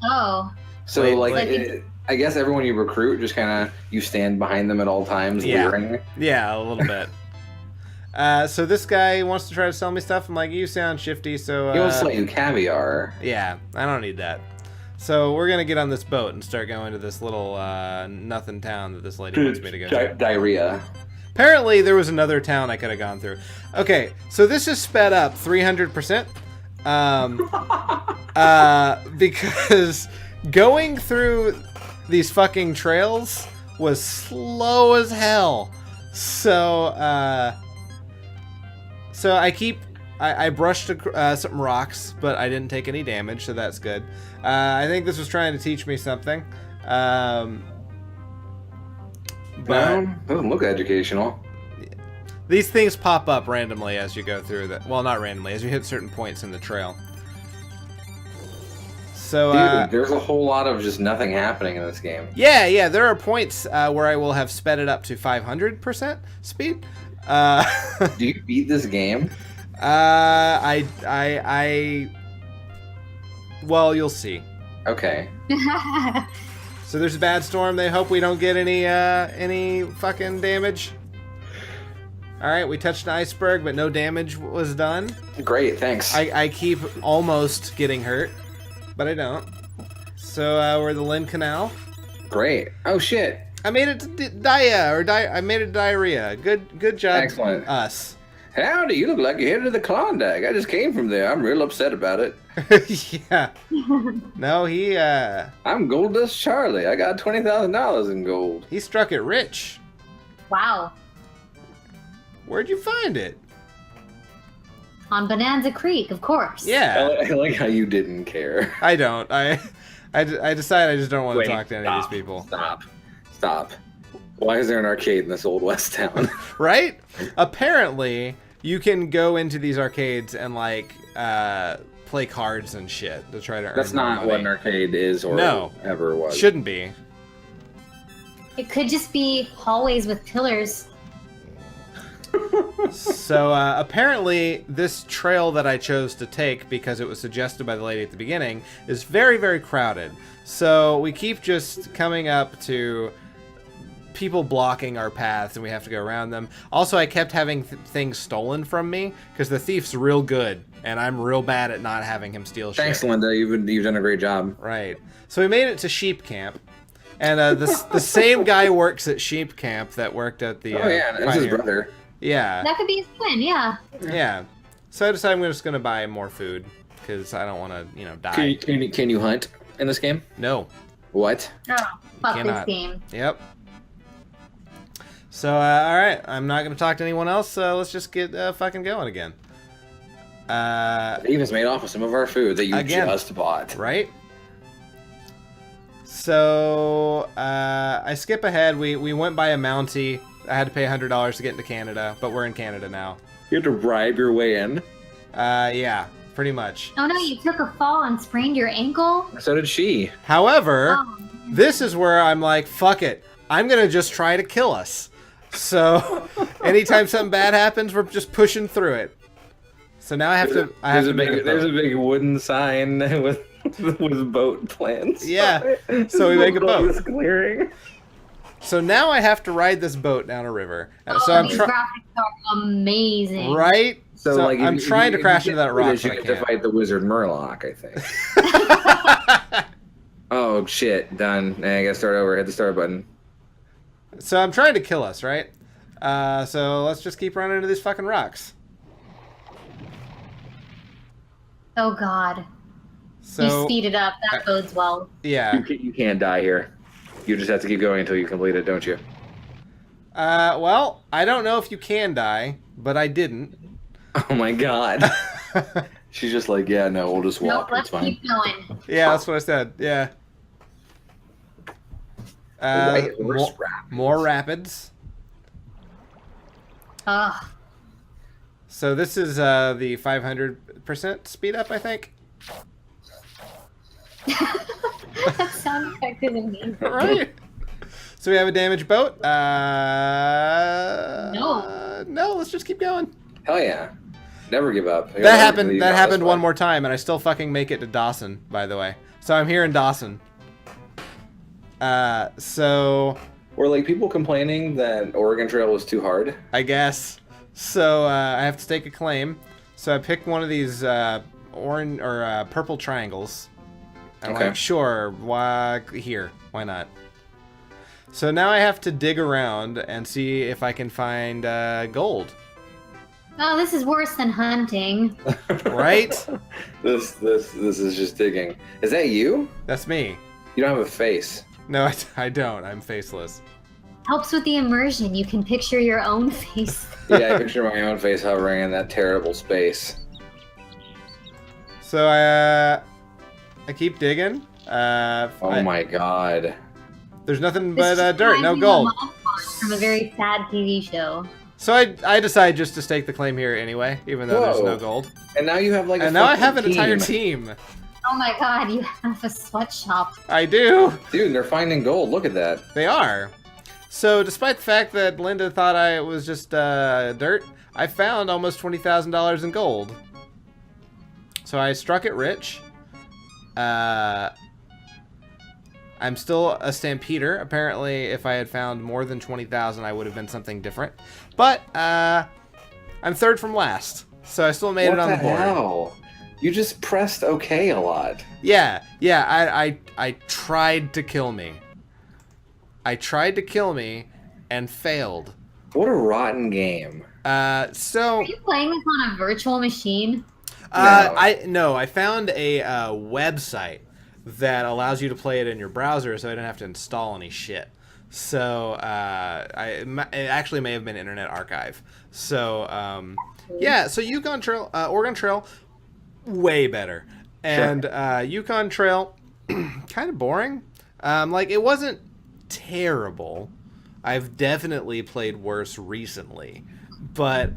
Oh. So, I guess everyone you recruit, just kind of, you stand behind them at all times, leering. Yeah, a little bit. So this guy wants to try to sell me stuff. I'm like, you sound shifty, so... He wants to sell you caviar. Yeah, I don't need that. So we're going to get on this boat and start going to this little nothing town that this lady wants me to go to. Diarrhea. Apparently, there was another town I could have gone through. Okay, so this is sped up 300%. Because going through these fucking trails was slow as hell. So I brushed some rocks, but I didn't take any damage, so that's good. I think this was trying to teach me something. But doesn't look educational. these things pop up randomly as you go through the... Well, not randomly, as you hit certain points in the trail. So, dude, there's a whole lot of just nothing happening in this game. Yeah, there are points where I will have sped it up to 500% speed. Do you beat this game? Well, you'll see. Okay. So there's a bad storm. They hope we don't get any fucking damage. All right, we touched an iceberg, but no damage was done. Great, thanks. I keep almost getting hurt, but I don't. So we're the Lynn Canal. Great. Oh shit. I made it to I made it to diarrhea. Good job. Excellent. Us. Howdy, you look like you're headed to the Klondike. I just came from there. I'm real upset about it. Yeah. No, he I'm Gold Dust Charlie. I got $20,000 in gold. he struck it rich. Wow. Where'd you find it? On Bonanza Creek, of course. Yeah. I like how you didn't care. I don't. I decided I just don't want to talk to any of these people. Stop. Why is there an arcade in this old west town? Right? Apparently, you can go into these arcades and like play cards and shit to try to earn That's more not money. what an arcade is or ever was. Shouldn't be. It could just be hallways with pillars. So apparently, this trail that I chose to take because it was suggested by the lady at the beginning is very, very crowded. So we keep just coming up to people blocking our paths and we have to go around them. Also, I kept having things stolen from me because the thief's real good and I'm real bad at not having him steal shit. Thanks, Linda. You've done a great job. Right. So we made it to sheep camp. And the same guy works at sheep camp that worked at the... Oh, yeah. That's his brother. Yeah. That could be his twin, yeah. Yeah. So I decided I'm just going to buy more food because I don't want to, die. Can you hunt in this game? No. What? Oh, fuck Cannot. this game. Yep. So, all right. I'm not going to talk to anyone else. So let's just get fucking going again. Dave has made off with some of our food that you just bought. Right? So, I skip ahead. We went by a Mountie. I had to pay $100 to get into Canada, but we're in Canada now. You had to bribe your way in? Yeah, pretty much. Oh no, you took a fall and sprained your ankle? So did she. However, Oh. this is where I'm like, fuck it. I'm going to just try to kill us. So, anytime something bad happens, we're just pushing through it. So now I have to make a There's a big wooden sign with boat plans. Yeah, so we make a boat. This clearing. So now I have to ride this boat down a river. Oh, So I'm these graphics are amazing. right. So, like, I'm trying to crash into that rock. You but I get to can't. fight the wizard Murloc, I think. Oh shit! Done. I gotta start over. Hit the start button. So I'm trying to kill us, right? So let's just keep running into these fucking rocks. Oh god. So you speed it up. That bodes well. Yeah. You can't die here. You just have to keep going until you complete it, don't you? Well, I don't know if you can die, but I didn't. Oh my god. She's just like, yeah, no, we'll just walk. No, It's let's fine. keep going. Yeah, that's what I said. Yeah. White horse rapids. More rapids. Ugh. So this is the 500% speed up, I think. That sound effect is amazing. Right. So we have a damaged boat. No, let's just keep going. Hell yeah. Never give up. That happened one more time, and I still fucking make it to Dawson, by the way. So I'm here in Dawson. So... Were like people complaining that Oregon Trail was too hard? I guess. So I have to stake a claim. So I picked one of these orange or purple triangles. I'm Okay. like, sure, why here? Why not? So now I have to dig around and see if I can find gold. Oh, this is worse than hunting. Right? This is just digging. Is that you? That's me. You don't have a face. No, I don't. I'm faceless. Helps with the immersion. You can picture your own face. Yeah, I picture my own face hovering in that terrible space. So I keep digging. Oh my god. There's nothing This but dirt, reminds no me of a gold. montage from a very sad TV show. So I decided just to stake the claim here anyway, even though there's Whoa. no gold. And now you have like a And now I fucking have an entire team. Oh my god, you have a sweatshop. I do. Dude, they're finding gold. Look at that. They are. So despite the fact that Linda thought I was just dirt, I found almost $20,000 in gold. So I struck it rich. I'm still a stampeder. Apparently, if I had found more than 20,000, I would have been something different. But I'm third from last, so I still made it on the board. Hell? You just pressed OK a lot. Yeah. I tried to kill me. I tried to kill me and failed. What a rotten game. So Are you playing this on a virtual machine? I found a website that allows you to play it in your browser, so I didn't have to install any shit. So it actually may have been Internet Archive. So yeah, so Yukon Trail, Oregon Trail, way better, and Yukon Trail, kind of boring. Like it wasn't terrible. I've definitely played worse recently, but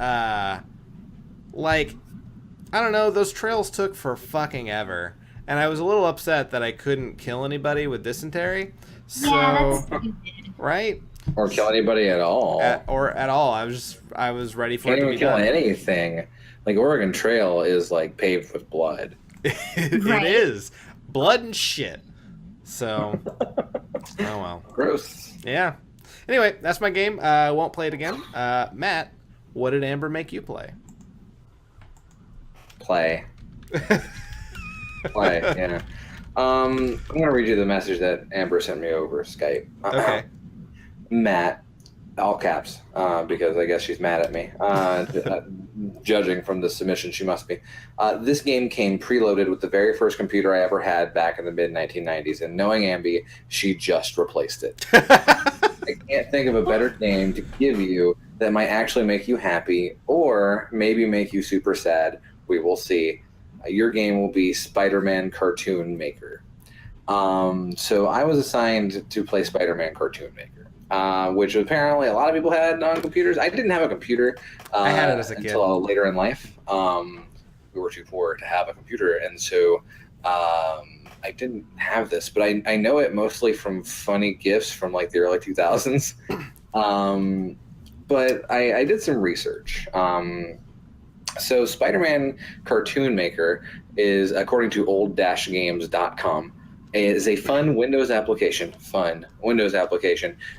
like I don't know, those trails took for fucking ever. And I was a little upset that I couldn't kill anybody with dysentery. So, Yeah, that's stupid. right? Or kill anybody at all. Or at all. I was ready for Can't it to even be kill done. anything. Like Oregon Trail is like paved with blood. It Right. is. Blood and shit. So, oh well. Gross. Yeah. Anyway, that's my game. I won't play it again. Matt, what did Amber make you play? Play. Play, yeah. I'm gonna read you the message that Amber sent me over Skype. Okay. Matt, all caps, because I guess she's mad at me. Judging from the submission, she must be. This game came preloaded with the very first computer I ever had back in the mid-1990s, and knowing Amby, she just replaced it. I can't think of a better game to give you that might actually make you happy, or maybe make you super sad. We will see. Your game will be Spider-Man Cartoon Maker. So I was assigned to play Spider-Man Cartoon Maker, which apparently a lot of people had on computers. I didn't have a computer I had it as a kid. until later in life. We were too poor to have a computer, and so I didn't have this, but I know it mostly from funny GIFs from like the early 2000s. But I did some research. So Spider-Man Cartoon Maker is, according to old-games.com, is a fun Windows application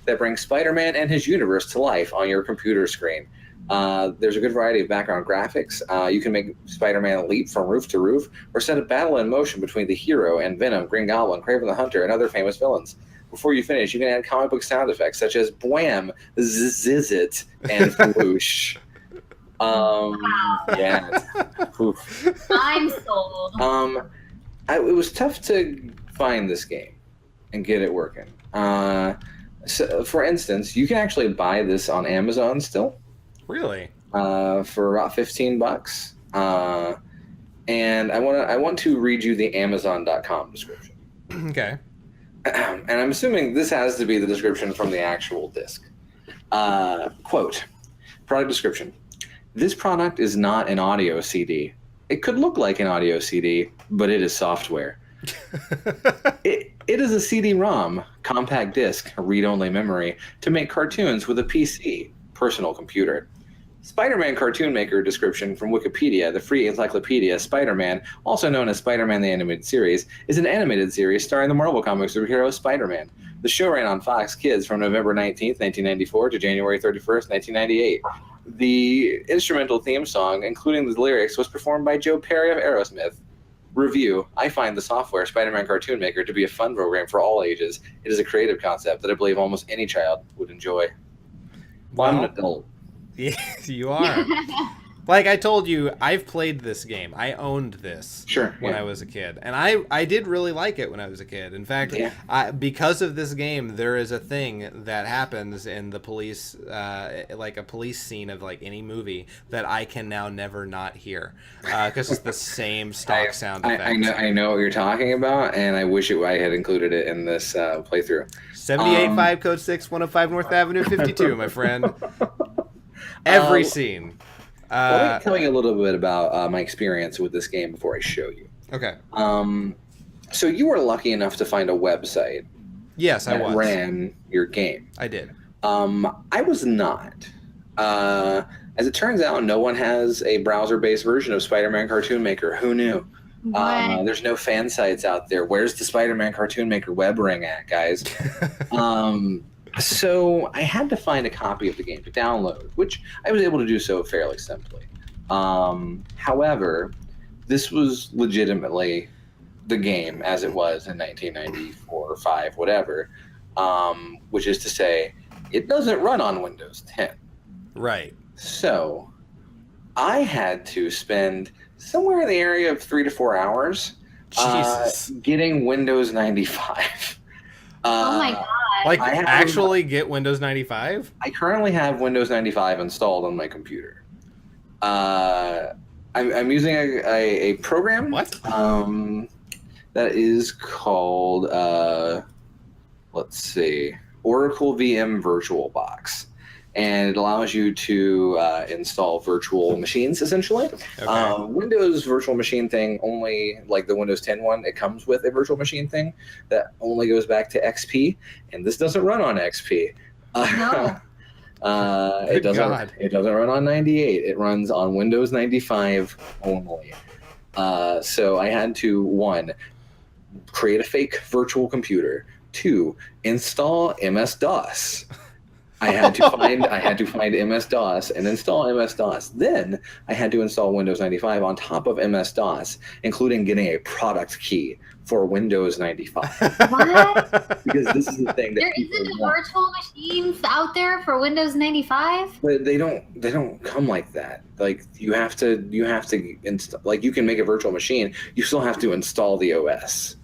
that brings Spider-Man and his universe to life on your computer screen. There's a good variety of background graphics. You can make Spider-Man leap from roof to roof, or set a battle in motion between the hero and Venom, Green Goblin, Kraven the Hunter, and other famous villains. Before you finish, you can add comic book sound effects such as Bwam, Zizit, and Whoosh. Yeah. Oof. I'm sold. it was tough to find this game and get it working. So, for instance, you can actually buy this on Amazon still. Really? For about $15. And I want to read you the Amazon.com description. Okay. And I'm assuming this has to be the description from the actual disc. Quote, product description. This product is not an audio CD. It could look like an audio CD, but it is software. It is a CD-ROM, compact disc, read-only memory, to make cartoons with a PC, personal computer. Spider-Man Cartoon Maker description from Wikipedia, the free encyclopedia. Spider-Man, also known as Spider-Man the Animated Series, is an animated series starring the Marvel Comics superhero Spider-Man. The show ran on Fox Kids from November 19th, 1994 to January 31st, 1998. The instrumental theme song, including the lyrics, was performed by Joe Perry of Aerosmith. Review, I find the software Spider-Man Cartoon Maker to be a fun program for all ages. It is a creative concept that I believe almost any child would enjoy. Well, I'm an adult. Yes, you are. Like I told you, I've played this game. I owned this when I was a kid. And I did really like it when I was a kid. In fact, because of this game, there is a thing that happens in the police, like a police scene of like any movie that I can now never not hear. Because it's the same stock sound effect. I know what you're talking about, and I wish I had included it in this playthrough. 78.5 Code 6, 105 North Avenue 52, my friend. Every scene. Let me tell you a little bit about my experience with this game before I show you. Okay. So you were lucky enough to find a website. Yes, I was. Ran your game. I did. I was not. As it turns out, no one has a browser-based version of Spider-Man Cartoon Maker. Who knew? There's no fan sites out there. Where's the Spider-Man Cartoon Maker web ring at, guys? So I had to find a copy of the game to download, which I was able to do so fairly simply. However, this was legitimately the game as it was in 1994 or 5, whatever, which is to say, it doesn't run on Windows 10. Right. So I had to spend somewhere in the area of 3 to 4 hours getting Windows 95. Oh my god. Like, actually get Windows 95? I currently have Windows 95 installed on my computer. I'm using a program. What? That is called, let's see, Oracle VM VirtualBox. And it allows you to install virtual machines, essentially. Okay. Windows virtual machine thing only, like the Windows 10 one, it comes with a virtual machine thing that only goes back to XP, and this doesn't run on XP. No. It doesn't run on 98. It runs on Windows 95 only. So I had to, 1, create a fake virtual computer. 2, install MS-DOS. I had to find MS-DOS and install MS-DOS. Then I had to install Windows 95 on top of MS-DOS, including getting a product key for Windows 95. What? Because this is the thing that there isn't virtual machines out there for Windows 95. But they don't come like that. Like you have to install. Like you can make a virtual machine, you still have to install the OS.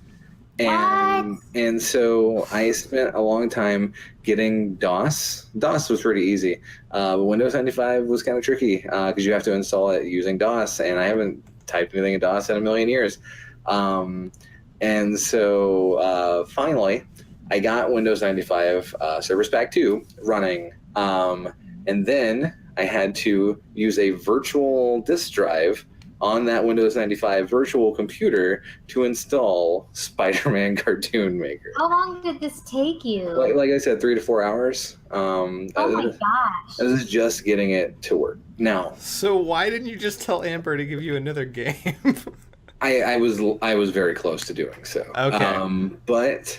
And so I spent a long time getting DOS. DOS was pretty easy. Windows 95 was kind of tricky because you have to install it using DOS, and I haven't typed anything in DOS in a million years. And so finally, I got Windows 95 Service Pack 2 running, and then I had to use a virtual disk drive on that Windows 95 virtual computer to install Spider-Man Cartoon Maker. How long did this take you? Like I said, 3 to 4 hours. Oh my gosh. This is just getting it to work. Now. So why didn't you just tell Amber to give you another game? I was very close to doing so. Okay. But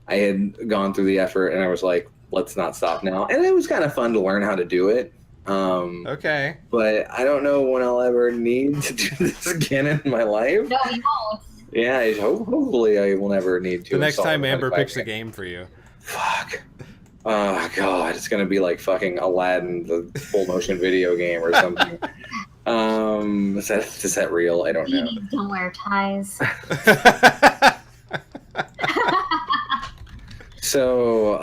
I had gone through the effort, and I was like, let's not stop now. And it was kind of fun to learn how to do it. Okay. But I don't know when I'll ever need to do this again in my life. No, you won't. Yeah, hopefully I will never need to. The next time Amber picks a game for you. Fuck. Oh, God. It's going to be like fucking Aladdin, the full motion video game or something. Is that real? I don't know. Ladies don't wear ties. So,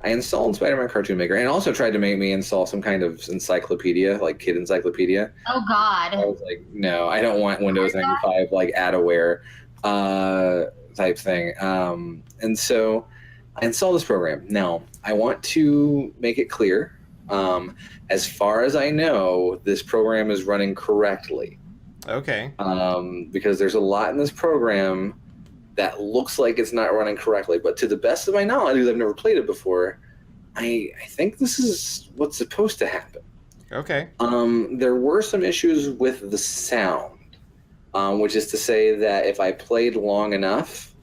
I installed Spider-Man Cartoon Maker and also tried to make me install some kind of encyclopedia, like kid encyclopedia. Oh I God. was like, no, I don't want Windows 95 like Adaware type thing. And so I installed this program. Now, I want to make it clear. As far as I know, this program is running correctly. Okay. Because there's a lot in this program that looks like it's not running correctly. But to the best of my knowledge, because I've never played it before, I think this is what's supposed to happen. Okay. There were some issues with the sound, which is to say that if I played long enough,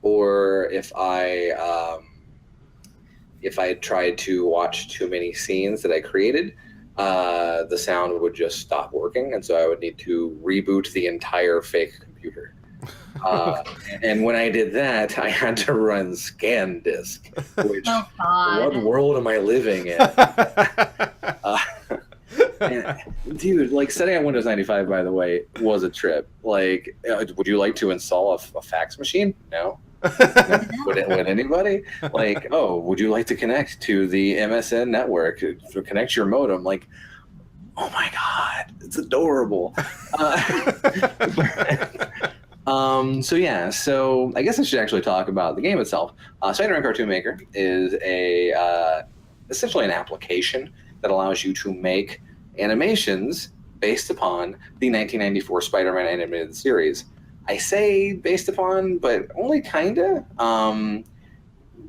or if I tried to watch too many scenes that I created, the sound would just stop working, and so I would need to reboot the entire fake computer. And when I did that, I had to run ScanDisk, which Oh God. what world am I living in? And, dude, like setting up Windows 95, by the way, was a trip. Like, would you like to install a fax machine? No. Would anybody? Like, oh, would you like to connect to the MSN network to connect your modem? Like, oh my God, it's adorable. So I guess I should actually talk about the game itself. Spider-Man Cartoon Maker is essentially an application that allows you to make animations based upon the 1994 Spider-Man animated series. I say based upon, but only kinda.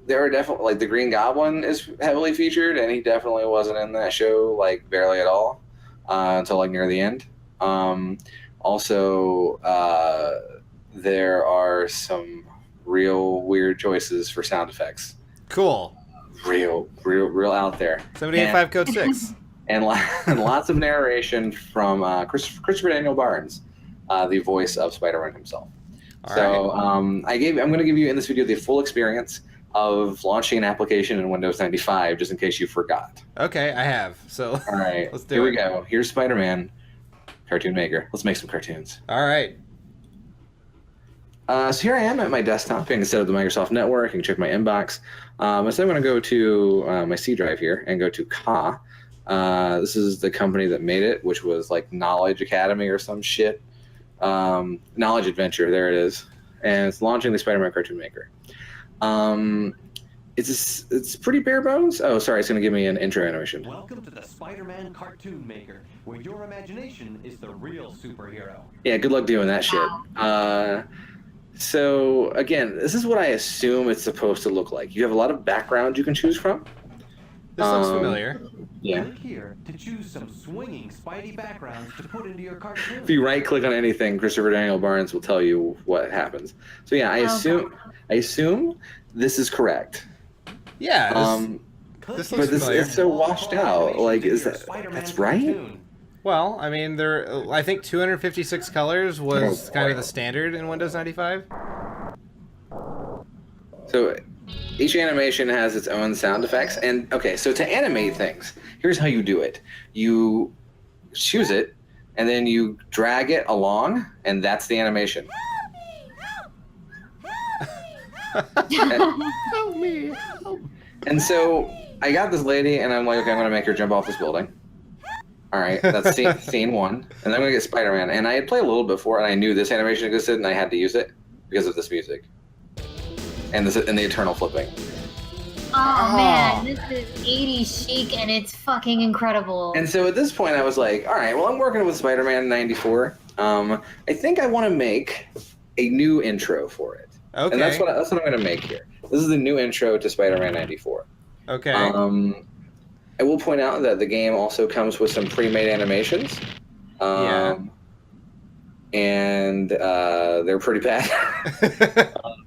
There are definitely, like, the Green Goblin is heavily featured, and he definitely wasn't in that show, like, barely at all, until like near the end. There are some real weird choices for sound effects. Cool. Real out there. 785 code 6. And lots of narration from Christopher Daniel Barnes, the voice of Spider-Man himself. All so right. I'm going to give you in this video the full experience of launching an application in Windows 95, just in case you forgot. Okay, I have. So All right, let's do here it. we go. Here's Spider-Man Cartoon Maker. Let's make some cartoons. All right. So here I am at my desktop. I can set up the Microsoft Network. I can check my inbox. So I'm going to go to my C drive here and go to Ka. This is the company that made it, which was like Knowledge Academy or some shit. Knowledge Adventure, there it is. And it's launching the Spider-Man Cartoon Maker. It's pretty bare bones. Oh, sorry, it's going to give me an intro animation. Welcome to the Spider-Man Cartoon Maker, where your imagination is the real superhero. Yeah, good luck doing that shit. So, again, this is what I assume it's supposed to look like. You have a lot of backgrounds you can choose from. This looks familiar. Yeah. Click here to choose some swinging Spidey backgrounds to put into your cartoon. If you right-click on anything, Christopher Daniel Barnes will tell you what happens. So yeah, I assume this is correct. Yeah. This looks familiar. It's so washed out. Like, that's right? Well, I mean, I think 256 colors was kind of the standard in Windows 95. So each animation has its own sound effects. And okay, so to animate things, here's how you do it. You choose it, and then you drag it along, and that's the animation. Help me. And so I got this lady, and I'm like, okay, I'm going to make her jump off this building. All right, that's scene one. And then I'm going to get Spider-Man. And I had played a little bit before, and I knew this animation existed, and I had to use it because of this music. And the eternal flipping. Oh man, this is 80s chic and it's fucking incredible. And so at this point, I was like, all right, well, I'm working with Spider-Man 94. I think I want to make a new intro for it. Okay. And that's what I'm going to make here. This is the new intro to Spider-Man 94. Okay. I will point out that the game also comes with some pre-made animations. And they're pretty bad.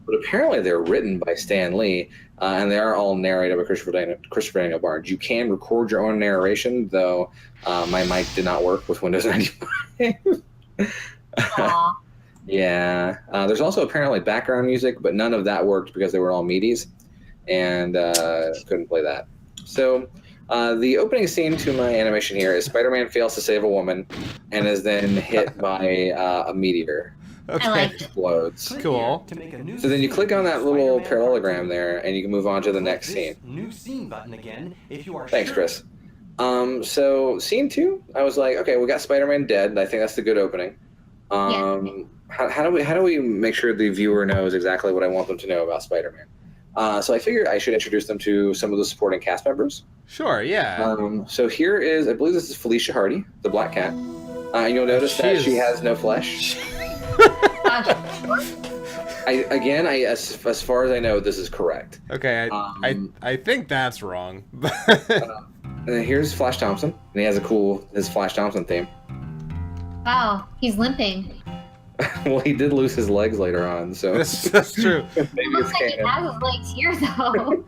But apparently they're written by Stan Leigh, and they are all narrated by Christopher Daniel Barnes. You can record your own narration, though my mic did not work with Windows 95. Yeah. There's also apparently background music, but none of that worked because they were all MIDIs, and couldn't play that. So The opening scene to my animation here is Spider-Man fails to save a woman and is then hit by a meteor. Okay. I like it. Explodes. Click Cool. here to make a new So then you scene click on that with little Spider-Man parallelogram cartoon. there, and you can move on to the Click next this scene. New scene button again if you are Thanks, sure. Chris. So scene 2, I was like, okay, we got Spider-Man dead. I think that's the good opening. How do we make sure the viewer knows exactly what I want them to know about Spider-Man? So I figured I should introduce them to some of the supporting cast members. Sure, yeah. So here is, I believe this is Felicia Hardy, the Black Cat. And you'll notice that she has no flesh. As far as I know, this is correct. Okay, I think that's wrong. And then here's Flash Thompson, and he has his Flash Thompson theme. Wow, he's limping. Well, he did lose his legs later on, so that's true. It maybe looks it's like he canon. has his legs here, though.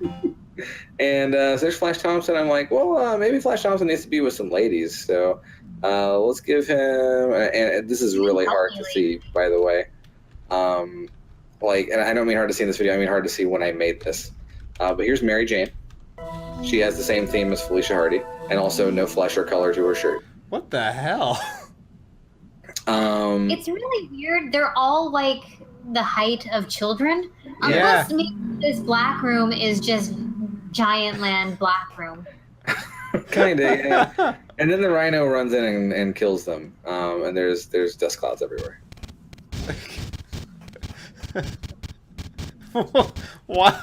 And so there's Flash Thompson. I'm like, well, maybe Flash Thompson needs to be with some ladies. So let's give him. And this is really hard to see, by the way. And I don't mean hard to see in this video. I mean hard to see when I made this. But here's Mary Jane. She has the same theme as Felicia Hardy, and also no flesh or color to her shirt. What the hell? It's really weird. They're all like the height of children. Yeah. Unless maybe this black room is just Giant Land Black Room. Kind of, yeah. And then the Rhino runs in and kills them. And there's dust clouds everywhere. What?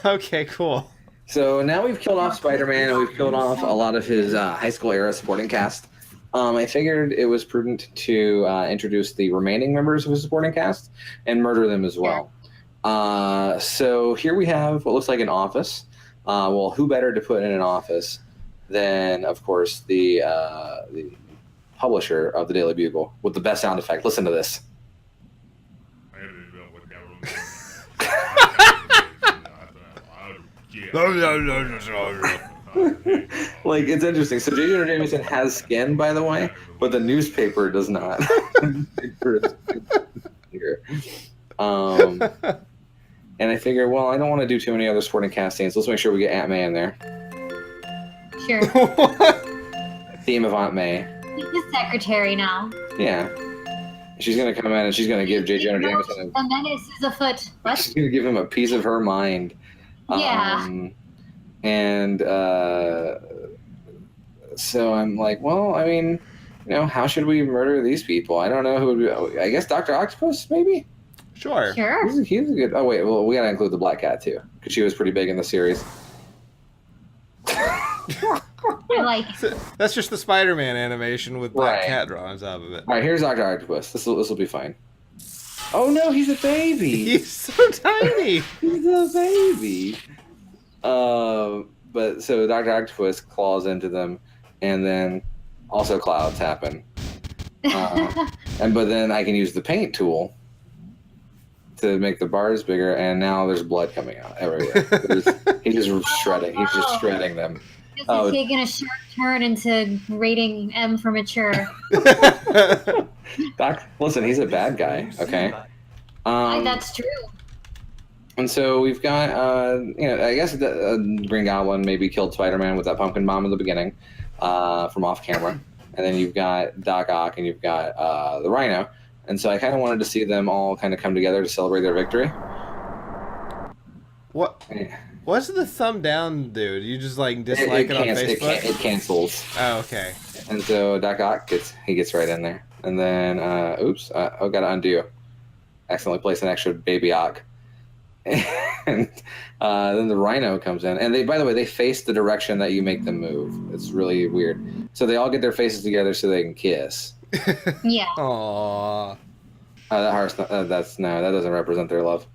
Okay, cool. So now we've killed off Spider-Man, and we've killed off a lot of his high school era supporting cast. I figured it was prudent to introduce the remaining members of his supporting cast and murder them as well. So here we have what looks like an office. Well, who better to put in an office than, of course, the publisher of the Daily Bugle with the best sound effect. Listen to this. Like, it's interesting. So J. Jonah Jameson has skin, by the way, but the newspaper does not. And I figure, well, I don't want to do too many other supporting cast scenes. Let's make sure we get Aunt May in there. Sure. Theme of Aunt May. He's the secretary now. Yeah. She's going to come in and she's going to give J. Jonah Jameson The menace is afoot. What? she's going to give him a piece of her mind. Yeah. And so I'm like, well, I mean, how should we murder these people? I don't know who would be. I guess Dr. Octopus, maybe? Sure. Sure. He's a good. Oh, wait. Well, we got to include the Black Cat, too, because she was pretty big in the series. I like it. That's just the Spider-Man animation with Black Right. Cat drawn on top of it. All right, here's Dr. Octopus. This will be fine. Oh, no, he's a baby. He's so tiny. He's a baby. But so Dr. Octopus claws into them, and then also clouds happen. But then I can use the paint tool to make the bars bigger, and now there's blood coming out everywhere. He's just shredding. He's just shredding them. This is taking a sharp turn into rating M for mature. Listen, he's a bad guy. Okay. That's true. And so we've got, I guess the Green Goblin maybe killed Spider-Man with that pumpkin bomb in the beginning from off camera. And then you've got Doc Ock and you've got the Rhino. And so I kind of wanted to see them all kind of come together to celebrate their victory. What? What's the thumb down do? Do you just dislike it on Facebook? It cancels. Oh, okay. And so Doc Ock gets right in there. And then, oops, I got to undo. Accidentally placed an extra baby Ock. And then the Rhino comes in, and by the way, they face the direction that you make them move. It's really weird. So they all get their faces together so they can kiss. Yeah. Aww. That heart's not, that doesn't represent their love.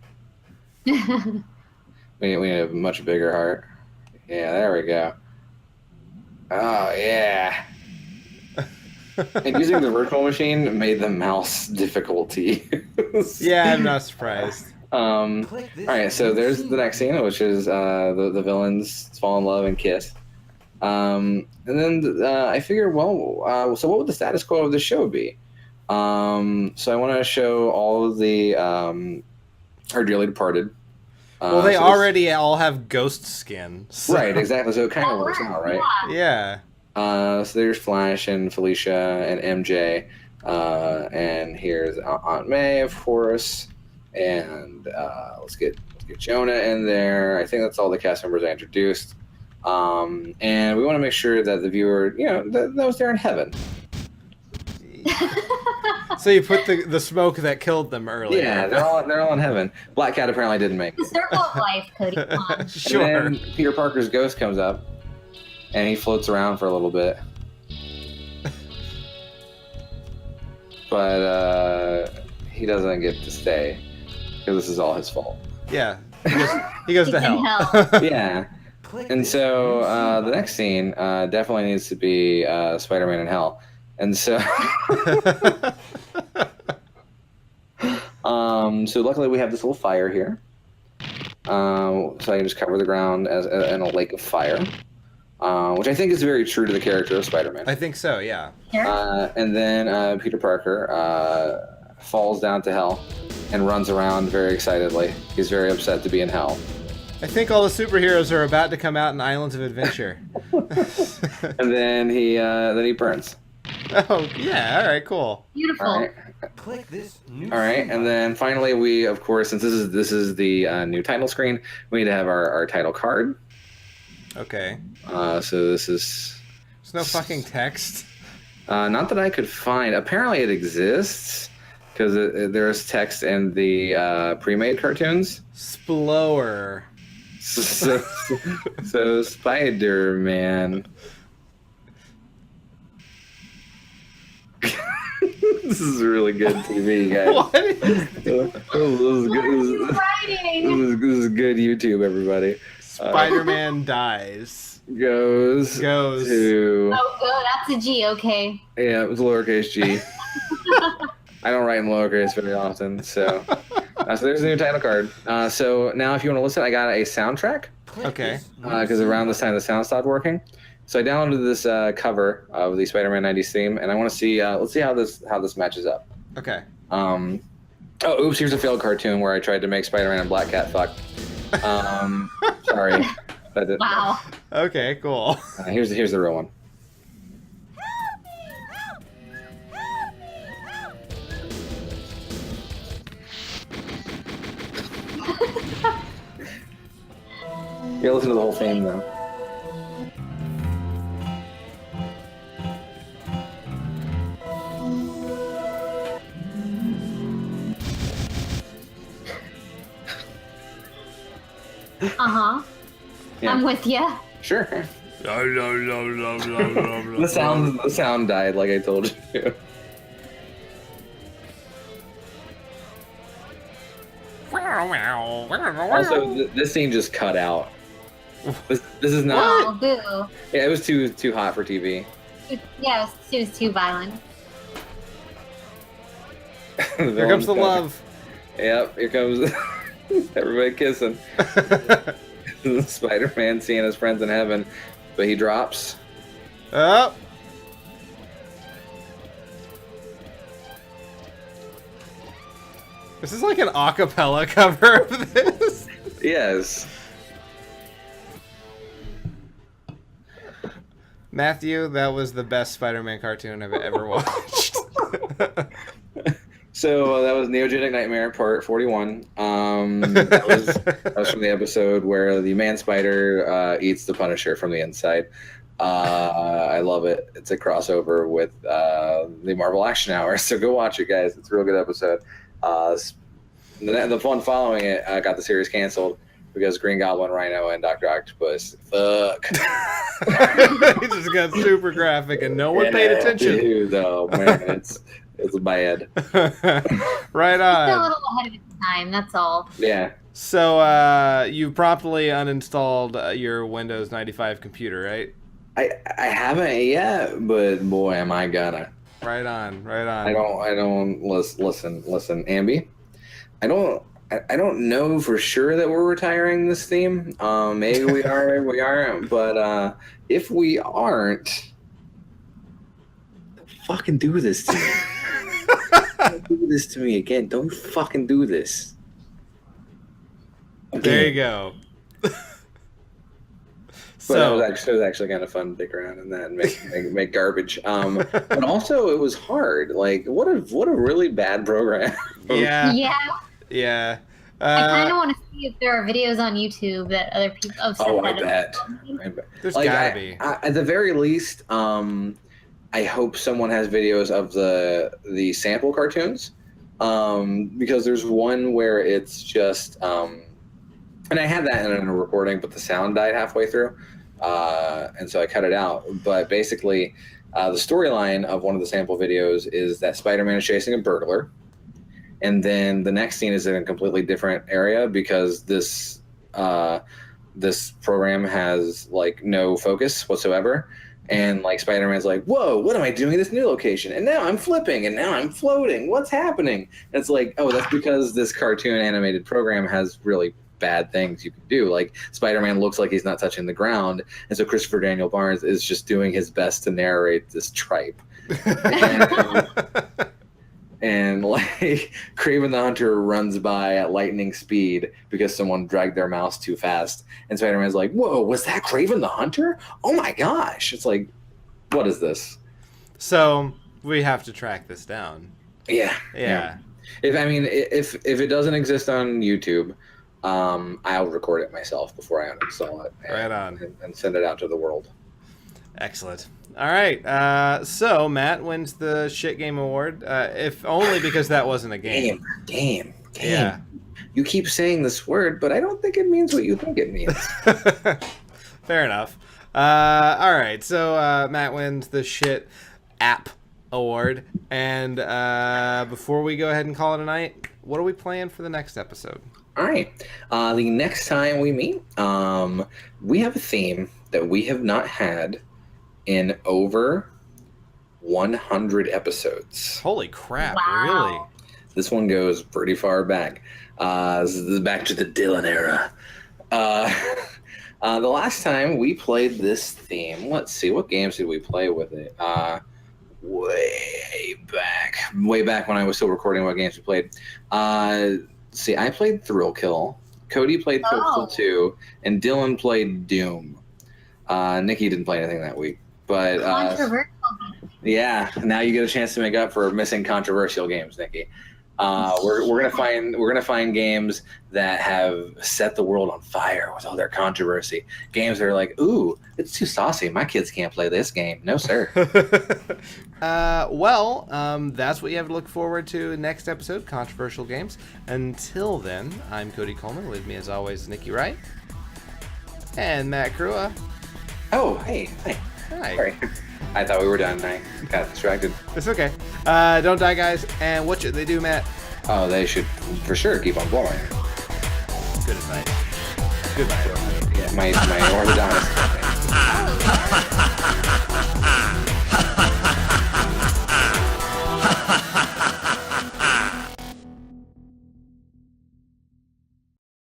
We need a much bigger heart. Yeah, there we go. Oh yeah. And using the virtual machine made the mouse difficulty. Yeah, I'm not surprised. All right, so there's the next scene, which is the villains fall in love and kiss. And then I figured, so what would the status quo of the show be? So I want to show all of the our dearly departed. Well, they so already all have ghost skin. So. right, exactly. So it kind of works out, right? Yeah. So there's Flash and Felicia and MJ, and here's Aunt May, of course, and let's get Jonah in there. I think that's all the cast members I introduced, and we want to make sure that the viewer, knows they're in heaven. So you put the smoke that killed them earlier. Yeah, they're all in heaven. Black Cat apparently didn't make The it. circle of life, Cody. Come on. Sure. And then Peter Parker's ghost comes up, and he floats around for a little bit. But he doesn't get to stay because this is all his fault. Yeah. He goes to He's in hell. Yeah. And so the next scene definitely needs to be Spider-Man in hell. And so, so luckily we have this little fire here. So I can just cover the ground in a lake of fire, which I think is very true to the character of Spider-Man. I think so, yeah. And then Peter Parker falls down to hell and runs around very excitedly. He's very upset to be in hell. I think all the superheroes are about to come out in Islands of Adventure. And then he burns. Oh, yeah, all right, cool. Beautiful. All right. Click this new All right, scene and then finally, we, of course, since this is the new title screen, we need to have our title card. Okay. So this is There's no fucking text. not that I could find. Apparently, it exists because there's text in the pre-made cartoons. Splower. So Spider-Man. This is really good TV, guys. What? This is good YouTube, everybody. Spider-Man dies. Goes to... Oh, good. That's a G. Okay. Yeah, it was lowercase g. I don't write in lowercase very often, so there's the new title card. So now if you want to listen, I got a soundtrack. Okay. Because around this time the sound stopped working. So I downloaded this cover of the Spider-Man 90s theme, and I want to see. Let's see how this matches up. Okay. Oh, oops! Here's a failed cartoon where I tried to make Spider-Man and Black Cat fuck. Sorry. Wow. Okay, cool. Here's the real one. You listen to the whole theme though. Uh-huh. Yeah. I'm with you. Sure. The sound died, like I told you. Also, this scene just cut out. This is not. Oh, boo. Yeah, it was too hot for TV. Yeah, it was too violent. Here comes the love. Yep, here comes everybody kissing. Spider-Man seeing his friends in heaven, but he drops. Oh. This is like an acapella cover of this. Yes. Matthew, that was the best Spider-Man cartoon I've ever watched. So that was Neogenic Nightmare Part 41. That was from the episode where the Man Spider eats the Punisher from the inside. I love it. It's a crossover with the Marvel Action Hour, so go watch it, guys. It's a real good episode. The one following it got the series canceled because Green Goblin, Rhino, and Dr. Octopus. Fuck. It just got super graphic and no one paid attention. Dude, oh man, it's bad. Right Just a on. little ahead of its time, that's all. Yeah. So you promptly uninstalled your Windows 95 computer, right? I haven't yet, but boy, am I gonna. Right on, right on. I don't listen, Amby. I don't know for sure that we're retiring this theme. Maybe we are, maybe we aren't. But if we aren't, fucking do this to me. Don't do this to me again. Don't fucking do this. There you go. But it was actually kind of fun to dig around in that and make garbage. But also it was hard. Like what a really bad program. Yeah. Yeah. I kind of want to see if there are videos on YouTube that other people have said. Oh, I bet. There's like, gotta be. At the very least, I hope someone has videos of the sample cartoons, because there's one where it's just, and I had that in a recording, but the sound died halfway through, and so I cut it out. But basically, the storyline of one of the sample videos is that Spider-Man is chasing a burglar. And then the next scene is in a completely different area because this program has like no focus whatsoever. And like Spider-Man's like, whoa, what am I doing in this new location? And now I'm flipping and now I'm floating. What's happening? And it's like, oh, that's because this cartoon animated program has really bad things you can do. Like Spider-Man looks like he's not touching the ground. And so Christopher Daniel Barnes is just doing his best to narrate this tripe. And like Kraven the Hunter runs by at lightning speed because someone dragged their mouse too fast. And Spider-Man's like, whoa, was that Kraven the Hunter? Oh my gosh. It's like, what is this? So we have to track this down. Yeah. If it doesn't exist on YouTube, I'll record it myself before I uninstall it. And send it out to the world. Excellent. All right. So Matt wins the shit game award, if only because that wasn't a game. Game. Yeah. You keep saying this word, but I don't think it means what you think it means. Fair enough. All right. So Matt wins the shit app award. And before we go ahead and call it a night, what are we playing for the next episode? All right. The next time we meet, we have a theme that we have not had in over 100 episodes. Holy crap, wow. Really? This one goes pretty far back. This is back to the Dylan era. The last time we played this theme, let's see, what games did we play with it? Way back when I was still recording what games we played. See, I played Thrill Kill, Cody played Thrill Kill 2, and Dylan played Doom. Nikki didn't play anything that week. But controversial. Yeah, now you get a chance to make up for missing controversial games, Nikki. We're gonna find games that have set the world on fire with all their controversy. Games that are like, ooh, it's too saucy. My kids can't play this game. No, sir. That's what you have to look forward to next episode, Controversial Games. Until then, I'm Cody Coleman. With me, as always, Nikki Wright and Matt Crua. Oh, hey. Hi. Sorry. I thought we were done. I got distracted. It's okay. Don't die, guys. And what should they do, Matt? Oh, they should for sure keep on blowing. Good night. Good night. Yeah, my orthodontist.